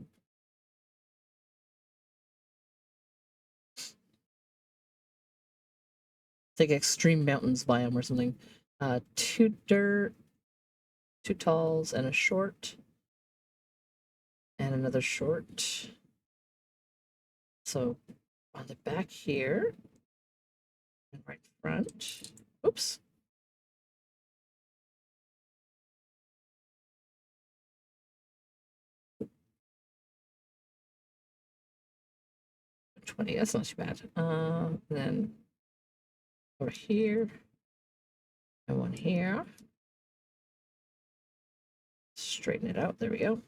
[SPEAKER 3] It's like extreme mountains biome or something. 2 dirt, 2 talls, and a short. And another short. So on the back here, and right front. Oops. $20, that's not too bad. Then over here. And one here. Straighten it out. There we go.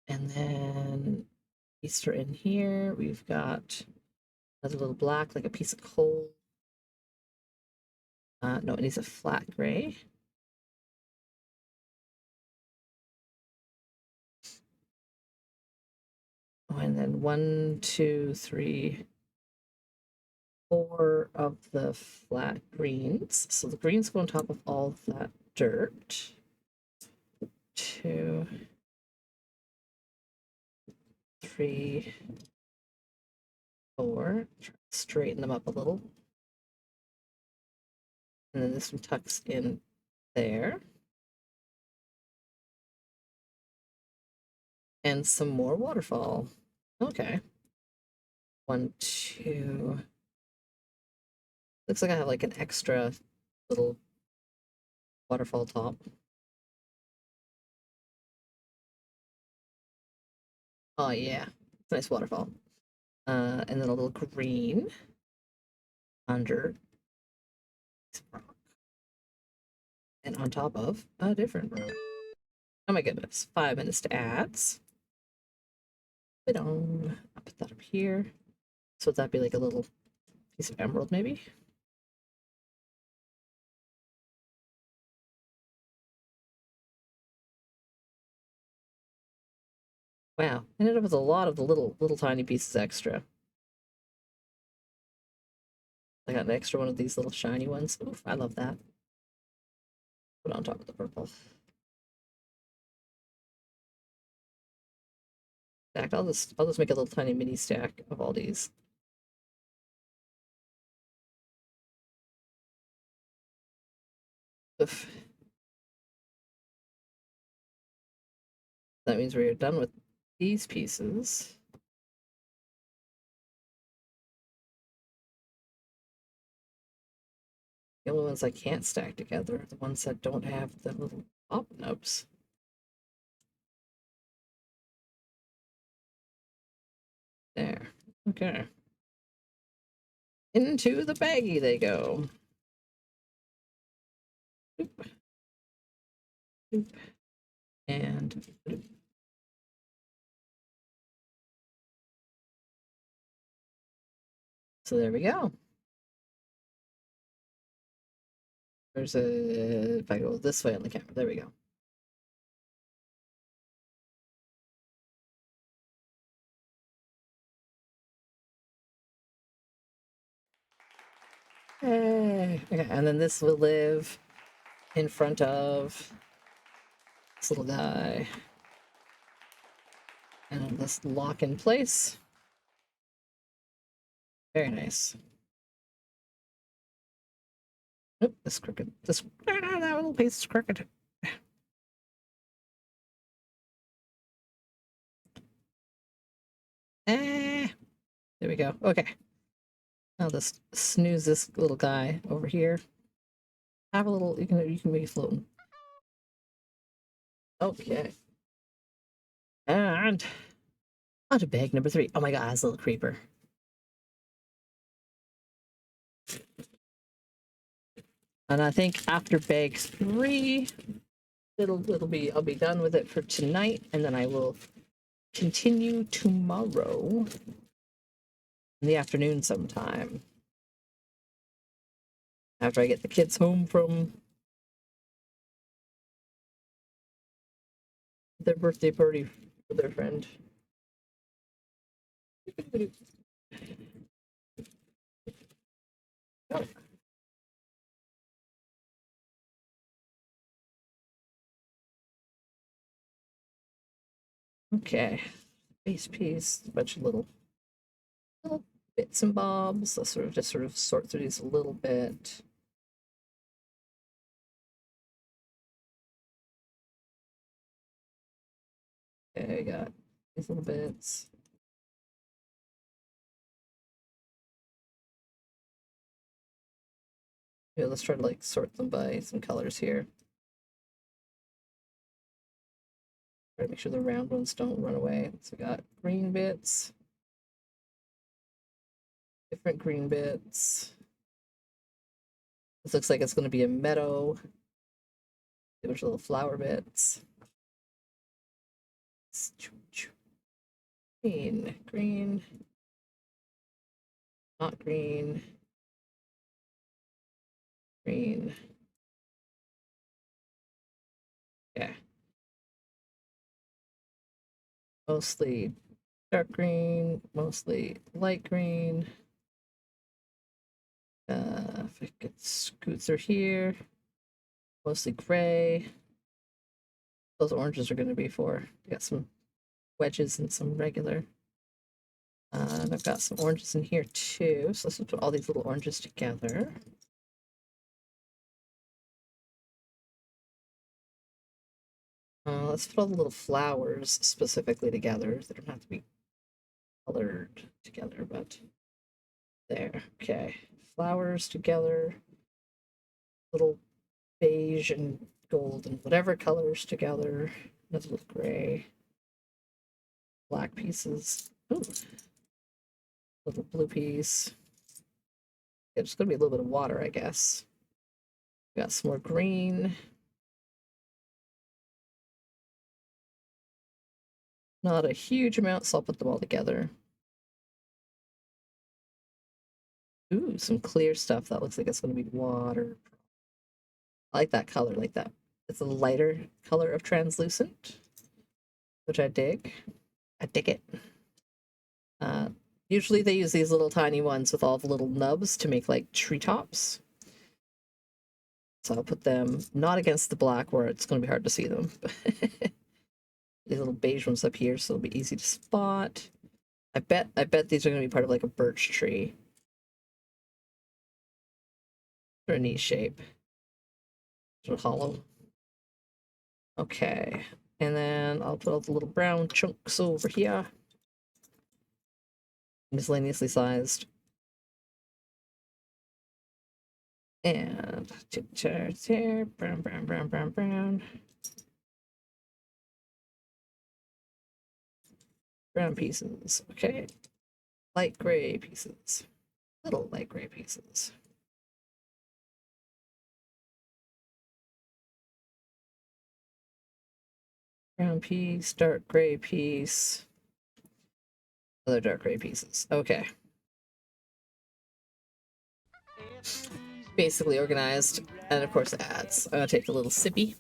[SPEAKER 3] And then Easter in here. We've got another little black, like a piece of coal. No, it needs a flat gray. Oh, and then 1, 2, 3, 4 of the flat greens. So the greens go on top of all of that dirt. 2, 3, 4. Try to straighten them up a little. And then this one tucks in there. And some more waterfall. Okay. 1, 2. Looks like I have like an extra little waterfall top. Oh yeah, nice waterfall. And then a little green under this rock. And on top of a different rock. Oh my goodness, 5 minutes to ads. I'll put that up here. So would that be like a little piece of emerald maybe? Wow, ended up with a lot of the little tiny pieces extra. I got an extra one of these little shiny ones. Oof, I love that. Put it on top of the purple. Stacked. I'll just make a little tiny mini stack of all these. Oof. That means we're done with these pieces. The only ones I can't stack together are the ones that don't have the little pop nubs. There. Okay. Into the baggie they go. Boop. Boop. And boop. So there we go. There's a, if I go this way on the camera, there we go. Hey. Okay, and then this will live in front of this little guy. And this lock in place. Very nice. Nope, this crooked. This that little piece is crooked. There we go. Okay. Now let's snooze this little guy over here. Have a little. You can make it floating. Okay. And on to bag number 3. Oh my god, it's a little creeper. And I think after bag 3, I'll be done with it for tonight, and then I will continue tomorrow in the afternoon sometime. After I get the kids home from their birthday party for their friend. Oh. Okay, base piece, a bunch of little bits and bobs. Let's just sort through these a little bit. Okay, I got these little bits. Yeah, let's try to like sort them by some colors here. Try to make sure the round ones don't run away. So we got green bits, different green bits. This looks like it's going to be a meadow. A bunch of little flower bits. Green, green, not green, green. Yeah. Mostly dark green, mostly light green. If I could scoot through here, mostly gray. Those oranges are going to be for. Got some wedges and some regular. And I've got some oranges in here too. So let's put all these little oranges together. Let's put all the little flowers specifically together. They don't have to be colored together, but there. Okay. Flowers together. Little beige and gold and whatever colors together. That's with gray. Black pieces. Ooh. Little blue piece. It's going to be a little bit of water, I guess. Got some more green. Not a huge amount, so I'll put them all together. Ooh, some clear stuff. That looks like it's going to be water. I like that color, like that. It's a lighter color of translucent, which I dig. I dig it. Usually they use these little tiny ones with all the little nubs to make like treetops. So I'll put them not against the black where it's going to be hard to see them. These little beige ones up here, so it'll be easy to spot. I bet these are going to be part of like a birch tree. Or a neat shape. Sort of hollow. Okay. And then I'll put all the little brown chunks over here. Miscellaneously sized. And here, brown, brown, brown, brown, brown. Brown pieces. Okay. Light gray pieces. Little light gray pieces. Brown piece, dark gray piece. Other dark gray pieces. Okay. Basically organized. And of course ads. I'm gonna take a little sippy.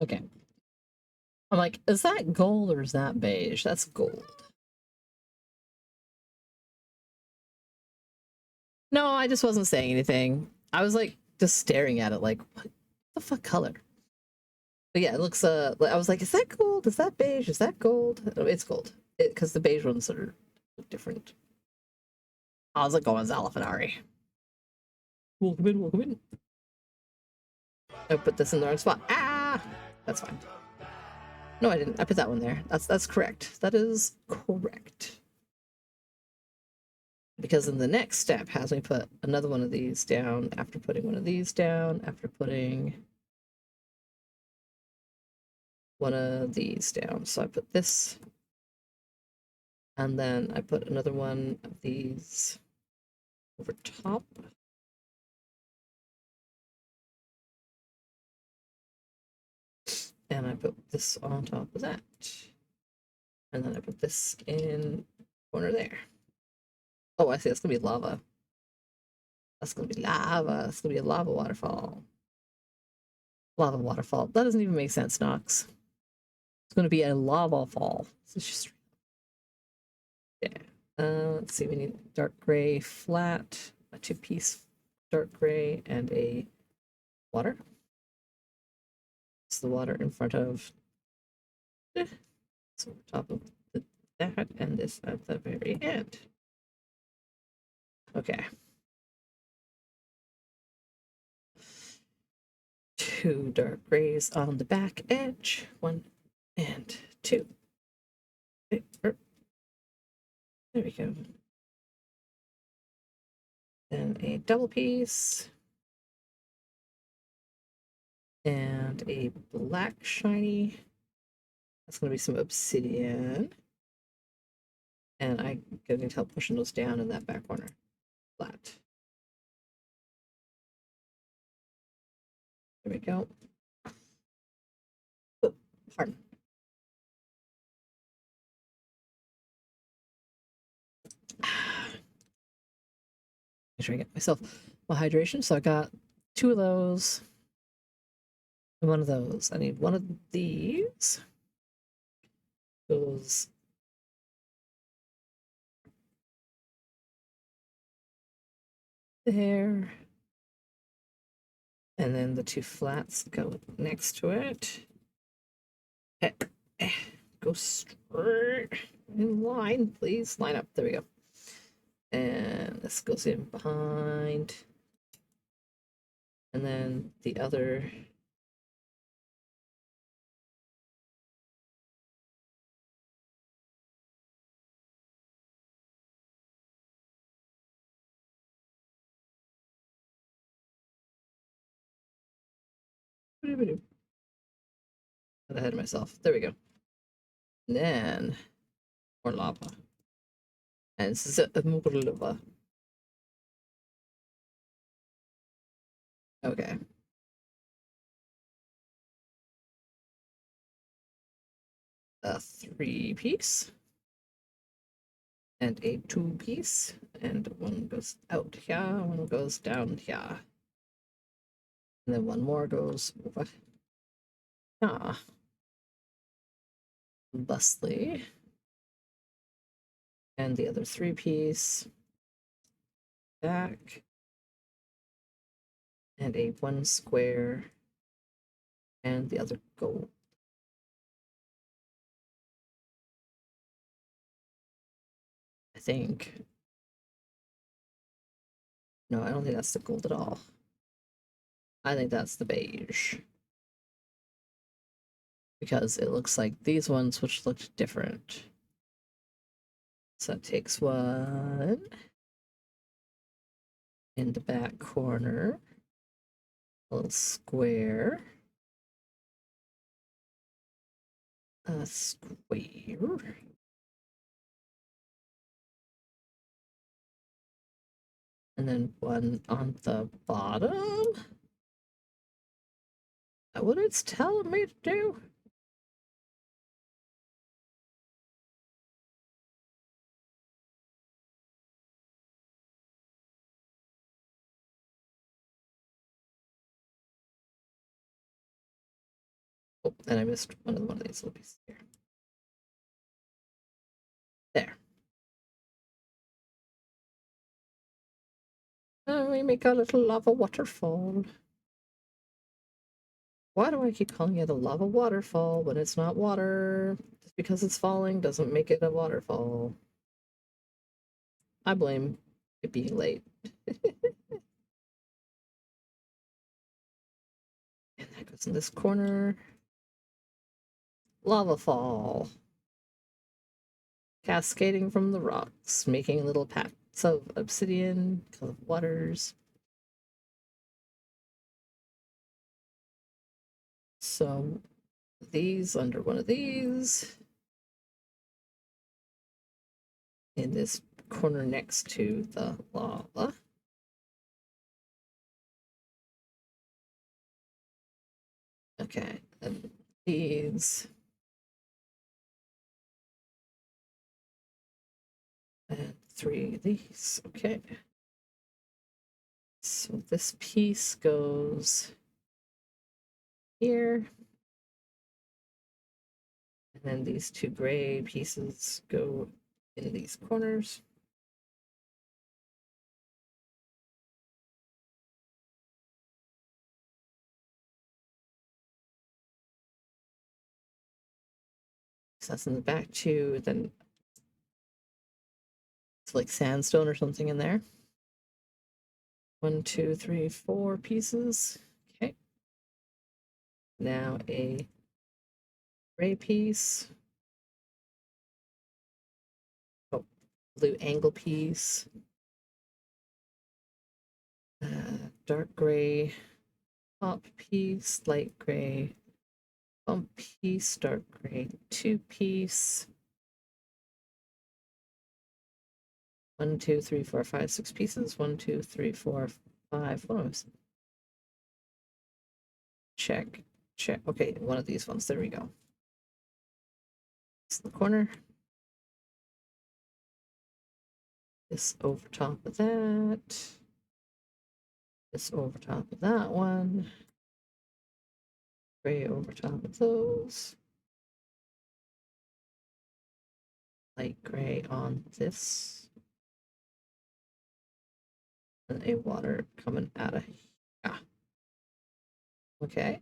[SPEAKER 3] Okay. I'm like, is that gold or is that beige? That's gold. No, I just wasn't saying anything. I was like just staring at it like, what the fuck color? But yeah, it looks I was like, is that gold? Is that beige? Is that gold? Oh, it's gold. Because the beige ones are different. How's it going, Zalafanari? Welcome in, welcome in. I put this in the wrong spot. Ah! That's fine. No, I didn't. I put that one there. That's correct. That is correct. Because then the next step has me put another one of these down after putting one of these down after putting one of these down. So I put this, and then I put another one of these over top. And I put this on top of that. And then I put this in corner there. Oh, I see. That's gonna be lava. That's gonna be lava. That's gonna be a lava waterfall. Lava waterfall. That doesn't even make sense, Nox. It's gonna be a lava fall. It's just yeah. Let's see. We need dark gray flat, a 2-piece dark gray, and a water. It's the water in front of. So top of that, and this at the very end. Okay. 2 dark grays on the back edge. 1 and 2. There we go. Then a double piece. And a black shiny. That's going to be some obsidian. And I'm going to need help pushing those down in that back corner. Flat. There we go. Oh, pardon. Make sure I get myself my hydration. So I got 2 of those. And 1 of those. I need 1 of these. Goes there. And then the 2 flats go next to it. Go straight in line, please. Line up. There we go. And this goes in behind. And then the other. Got ahead of myself. There we go. And then more lava. And more lava. Okay. A 3-piece. And a 2-piece. And 1 goes out here, 1 goes down here. And then 1 more goes over here. Bustly. And the other 3-piece back. And a 1 square. And the other gold. I think. No, I don't think that's the gold at all. I think that's the beige. Because it looks like these ones, which looked different. So it takes 1 in the back corner, a little square, a square, and then 1 on the bottom. Is that what it's telling me to do? Oh, and I missed one of these little pieces here. There. And we make a little lava waterfall. Why do I keep calling it a lava waterfall when it's not water? Just because it's falling doesn't make it a waterfall. I blame it being late. And that goes in this corner. Lava fall. Cascading from the rocks, making little paths of obsidian, because of waters. So these under one of these. In this corner next to the lava. Okay, and these. And 3 of these. Okay. So this piece goes here. And then these 2 gray pieces go in these corners. So that's in the back too. Then it's like sandstone or something in there. 1, 2, 3, 4 pieces. Okay. Now a gray piece. Oh, blue angle piece. Dark gray top piece, light gray bump piece, dark gray 2 piece. 1, 2, 3, 4, 5, 6 pieces. 1, 2, 3, 4, 5. What was it? Check. Okay, one of these ones. There we go. It's in the corner. This over top of that. This over top of that one. Gray over top of those. Light gray on this. And a water coming out of here. Okay.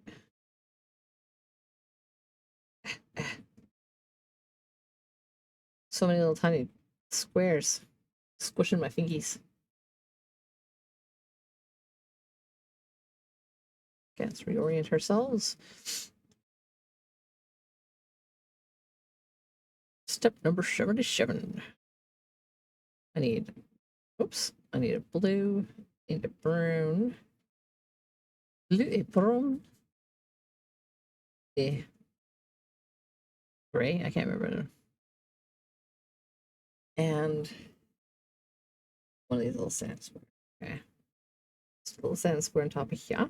[SPEAKER 3] So many little tiny squares squishing my fingies. Okay, let's reorient ourselves. Step number 77. I need a blue, I need a brown. Blue and brown. Yeah. Gray, I can't remember. And one of these little sand squares. Okay. Just a little sand square on top of here.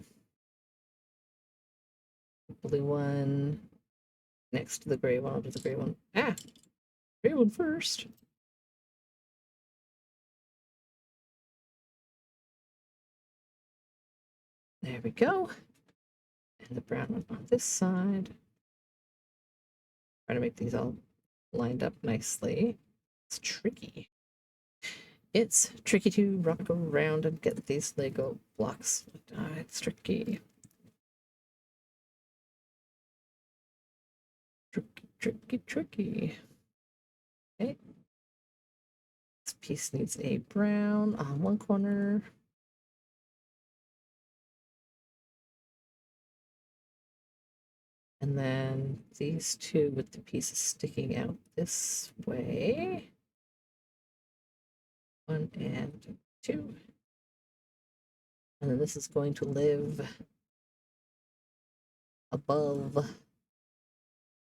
[SPEAKER 3] Blue one next to the gray one. I'll do the gray one. Gray one first. There we go. And the brown one on this side. Try to make these all lined up nicely. It's tricky. It's tricky to rock around and get these Lego blocks. It's tricky. Tricky. Okay. This piece needs a brown on one corner. And then these 2 with the pieces sticking out this way. 1 and 2. And then this is going to live above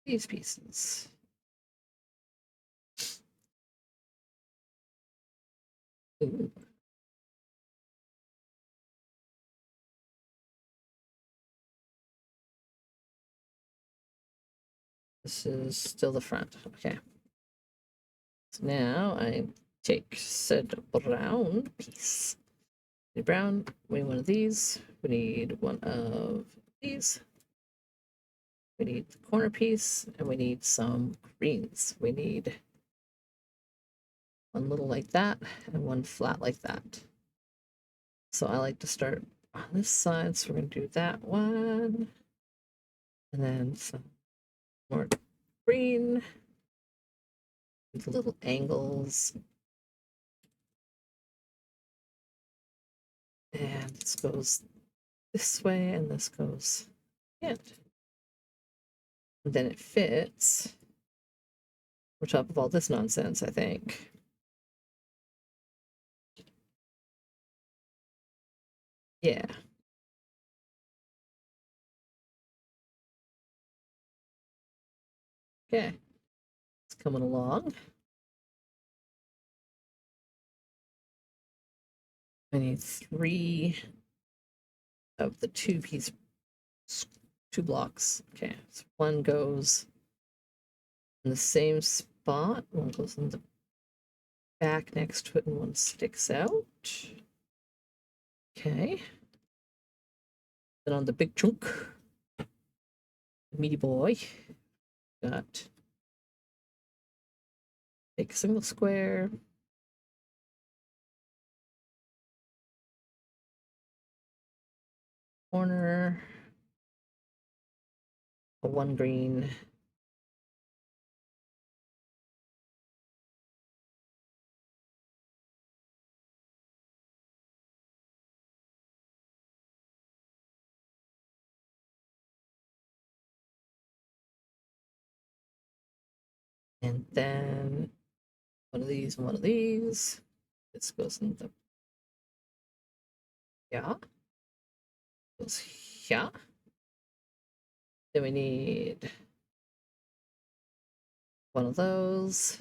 [SPEAKER 3] these pieces. Ooh. This is still the front. Okay. So now I take said brown piece. We need brown. We need one of these. We need one of these. We We need the corner piece, and we need some greens. We need one little like that, and one flat like that. So I like to start on this side, so we're going to do that one. And then some more green with little angles. And this goes this way, and this goes in. And then it fits on top of all this nonsense, I think. Yeah. Okay. It's coming along. I need 3 of the 2 blocks. Okay, so one goes in the same spot, one goes in the back next to it, and one sticks out. Okay. Then on the big chunk, the meaty boy, got take a single square, corner, a 1 green, and then one of these and one of these. This goes in the goes here. Then we need one of those,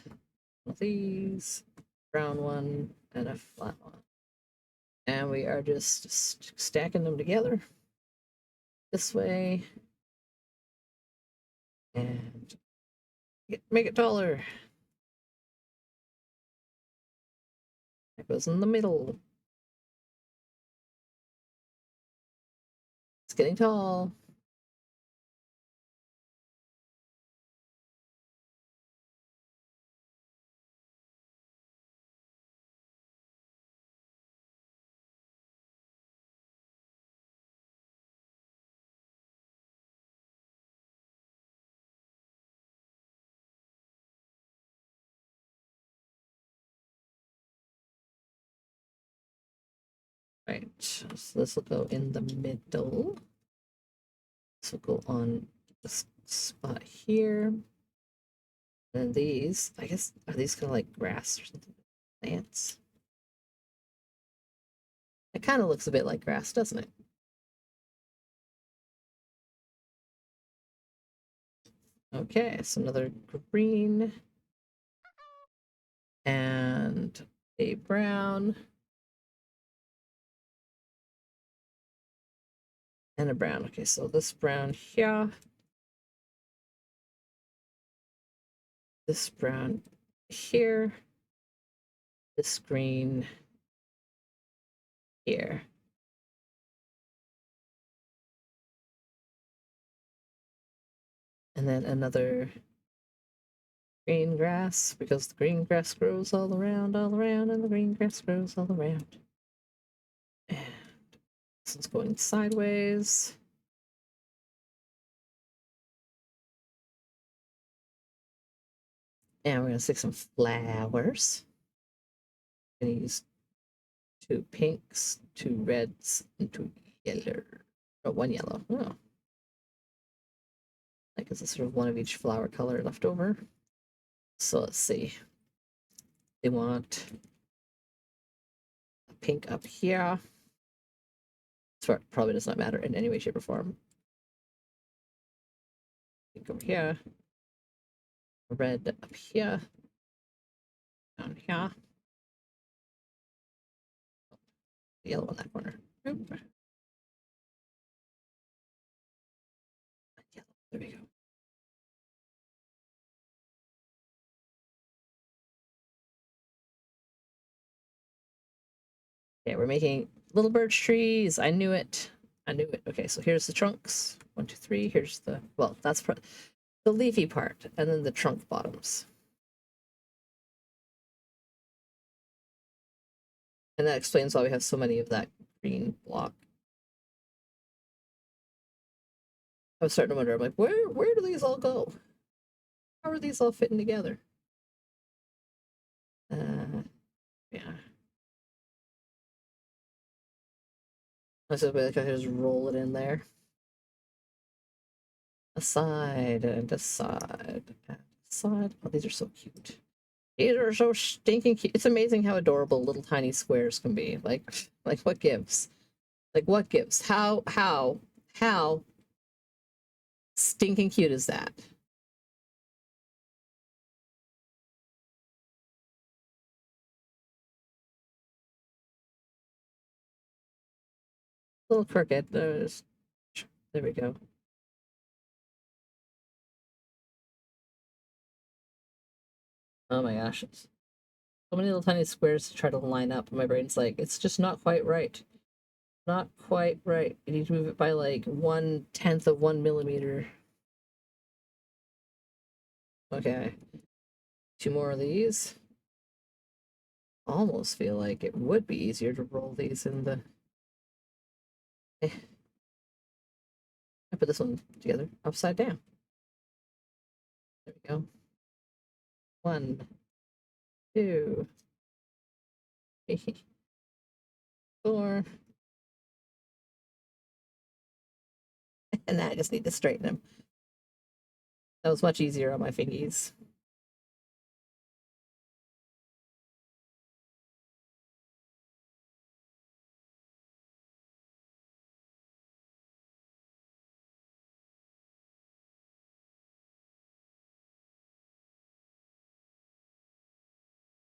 [SPEAKER 3] one of these, brown one, and a flat one. And we are just stacking them together this way and make it taller. That goes in the middle. It's getting tall. Right, so this will go in the middle. This will go on this spot here. And these, I guess, are these kind of like grass or something? Plants? It kind of looks a bit like grass, doesn't it? Okay, so another green and a brown and a brown. Okay, so this brown here, this brown here, this green here. And then another green grass, because the green grass grows all around, and the green grass grows all around. And this one's going sideways. And we're gonna stick some flowers. I'm gonna use 2 pinks, 2 reds, and 2 yellow. Oh, 1 yellow. Oh. I guess it's sort of one of each flower color left over. So let's see. They want a pink up here. So it probably does not matter in any way, shape, or form. Pink over here. Red up here. Down here. Yellow in that corner. Oop. Yellow. There we go. Okay, we're making little birch trees. I knew it. I knew it. Okay, so here's the trunks. 1, 2, 3. Here's the, well, that's the leafy part, and then the trunk bottoms. And that explains why we have so many of that green block. I was starting to wonder, I'm like, where do these all go? How are these all fitting together? Yeah. I said, like, I could just roll it in there. Aside and aside and aside. Oh, these are so cute. These are so stinking cute. It's amazing how adorable little tiny squares can be. Like what gives? Like what gives? How stinking cute is that? A little crooked. There we go. Oh my gosh. So many little tiny squares to try to line up. My brain's like, it's just not quite right. Not quite right. You need to move it by like 1/10 of 1 millimeter. Okay. 2 more of these. Almost feel like it would be easier to roll these in the... I put this one together upside down. There we go. 1, 2, 3, 4. And now I just need to straighten them. That was much easier on my fingies.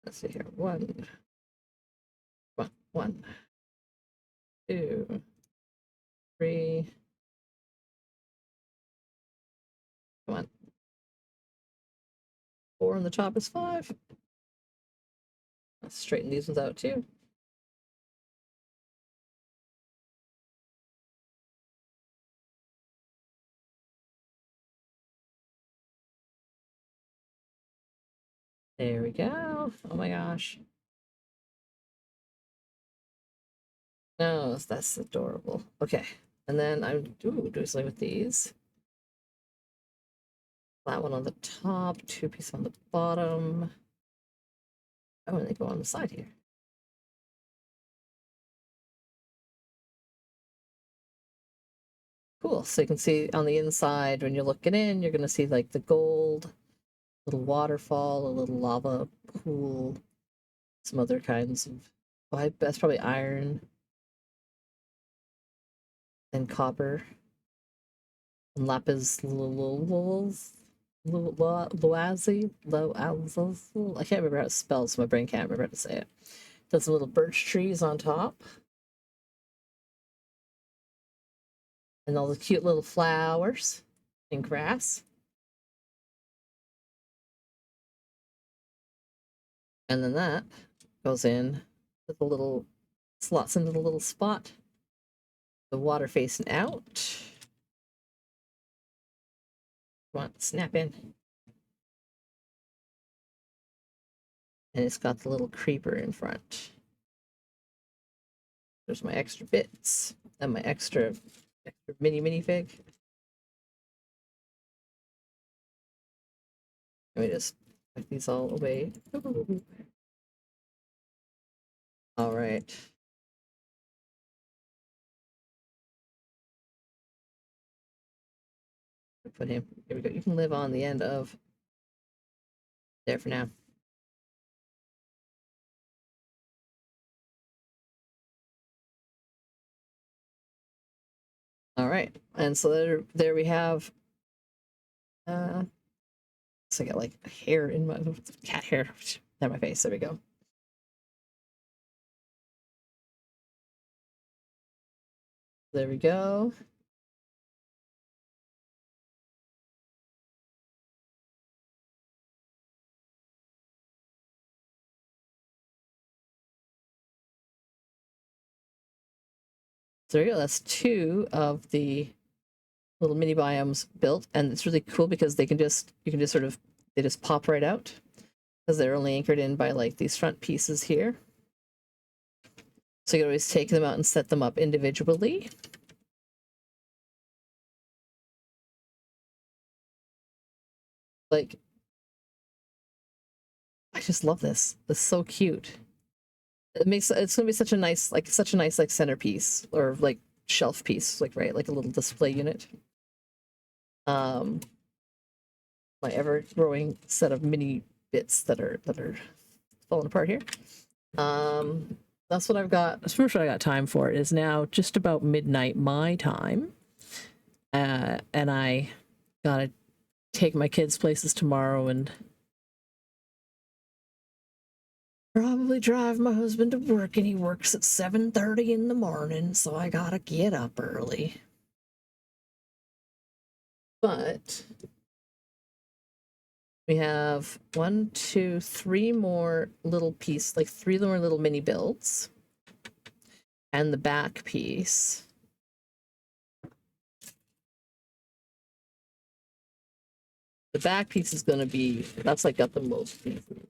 [SPEAKER 3] Let's see here. 1, 2, 3. Come on. 4 on the top is 5. Let's straighten these ones out too. There we go. Oh my gosh. No, that's adorable. Okay. And then I'm doing something with these. That one on the top, 2 pieces on the bottom. Oh, and they go on the side here. Cool. So you can see on the inside, when you're looking in, you're going to see like the gold, little waterfall, a little lava pool, some other kinds of, well, that's probably iron and copper and lapis loazi. I can't remember how it's spelled, so my brain can't remember how to say it. There's some little birch trees on top. And all the cute little flowers and grass. And then that goes in with the little slots into the little spot. The water facing out. Come on, snap in. And it's got the little creeper in front. There's my extra bits and my extra mini minifig. Let me just put these all away. All right. Put him. Here we go. You can live on the end of there for now. All right. And so there we have so I got like hair in my cat hair in my face. There we go. There we go. there you go. That's 2 of the little mini biomes built, and it's really cool because you can just sort of, they just pop right out because they're only anchored in by like these front pieces here. So you can always take them out and set them up individually. Like, I just love this. It's so cute. It's gonna be such a nice like centerpiece or like shelf piece, like right, like a little display unit. My ever growing set of mini bits that are falling apart here. That's what I've got. That's pretty much what I got time for. It is now just about midnight my time, and I gotta take my kids places tomorrow and probably drive my husband to work, and he works at 7:30 in the morning, so I gotta get up early. But we have 1, 2, 3 more little piece, like 3 more little mini builds. And the back piece. The back piece is gonna be, that's like got the most pieces.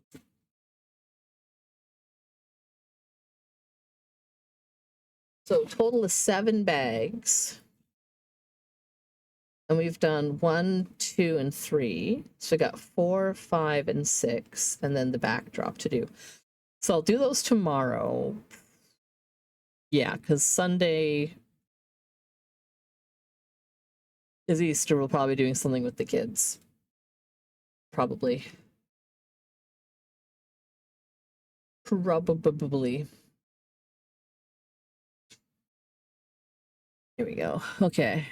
[SPEAKER 3] So total is 7 bags. And we've done 1, 2, and 3. So we got 4, 5, and 6, and then the backdrop to do. So I'll do those tomorrow. Yeah, because Sunday is Easter. We'll probably be doing something with the kids. Probably. Probably. Here we go. Okay.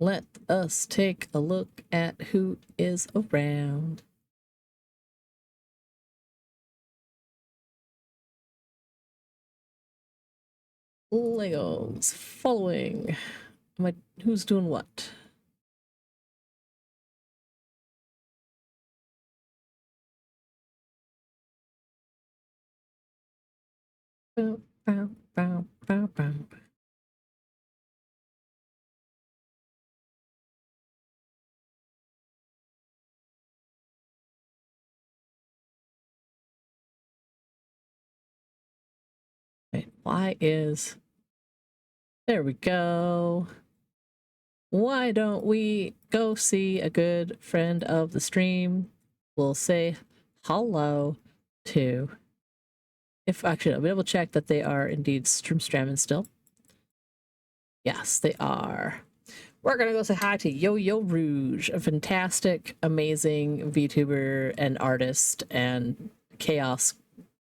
[SPEAKER 3] Let us take a look at who is around. Legos following. Who's doing what? Bow, bow, bow, bow, bow. Wait, why is... There we go. Why don't we go see a good friend of the stream? We'll say hello to... If actually, I'll be able to check that they are indeed streaming still. Yes, they are. We're gonna go say hi to Yo-Yo Rouge, a fantastic, amazing VTuber and artist and chaos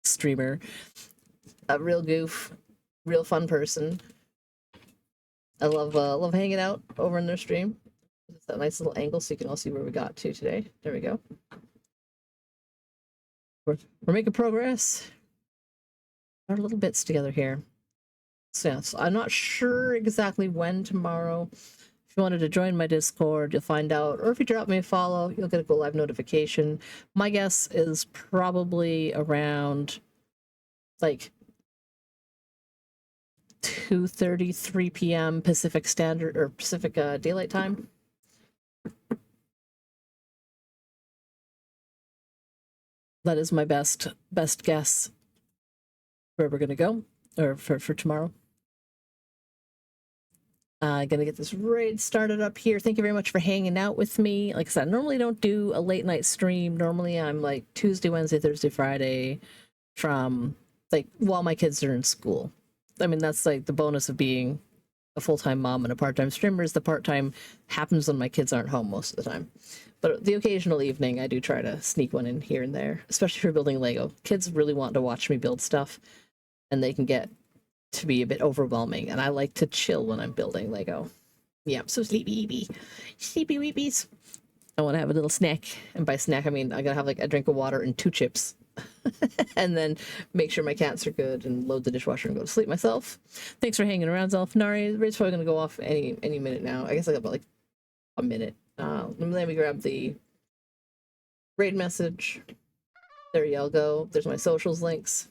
[SPEAKER 3] streamer. A real goof, real fun person. I love hanging out over in their stream. It's that nice little angle so you can all see where we got to today. There we go. We're making progress. Our little bits together here. So yes, I'm not sure exactly when tomorrow. If you wanted to join my Discord, you'll find out. Or if you drop me a follow, you'll get a go live notification. My guess is probably around like 2:30, 3 p.m. Pacific Standard or Pacific Daylight Time. That is my best guess where we're gonna go, or for tomorrow. Gonna get this raid started up here. Thank you very much for hanging out with me. Like I said, I normally don't do a late night stream. Normally I'm like Tuesday, Wednesday, Thursday, Friday from like while my kids are in school. I mean, that's like the bonus of being a full-time mom and a part-time streamer is the part-time happens when my kids aren't home most of the time. But the occasional evening, I do try to sneak one in here and there, especially for building Lego. Kids really want to watch me build stuff, and they can get to be a bit overwhelming, and I like to chill when I'm building Lego. Yeah, I'm so sleepy. Sleepy weepies. I want to have a little snack, and by snack, I mean I'm gonna have like a drink of water and 2 chips. And then make sure my cats are good and load the dishwasher and go to sleep myself. Thanks for hanging around, Zelfnari. Raid's probably gonna go off any minute now. I guess I got about like a minute. Let me grab the raid message. There y'all go. There's my socials links.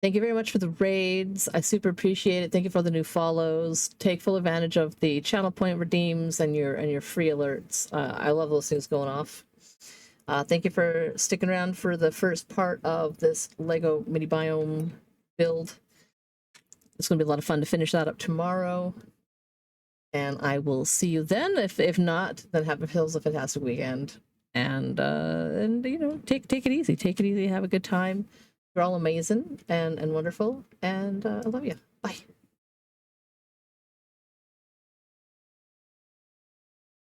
[SPEAKER 3] Thank you very much for the raids. I super appreciate it. Thank you for all the new follows. Take full advantage of the channel point redeems and your free alerts. I love those things going off. Thank you for sticking around for the first part of this Lego Mini-Biome build. It's going to be a lot of fun to finish that up tomorrow. And I will see you then. If not, then have yourselves a fantastic weekend. And you know, take it easy. Take it easy. Have a good time. You're all amazing and wonderful. And I love you. Bye.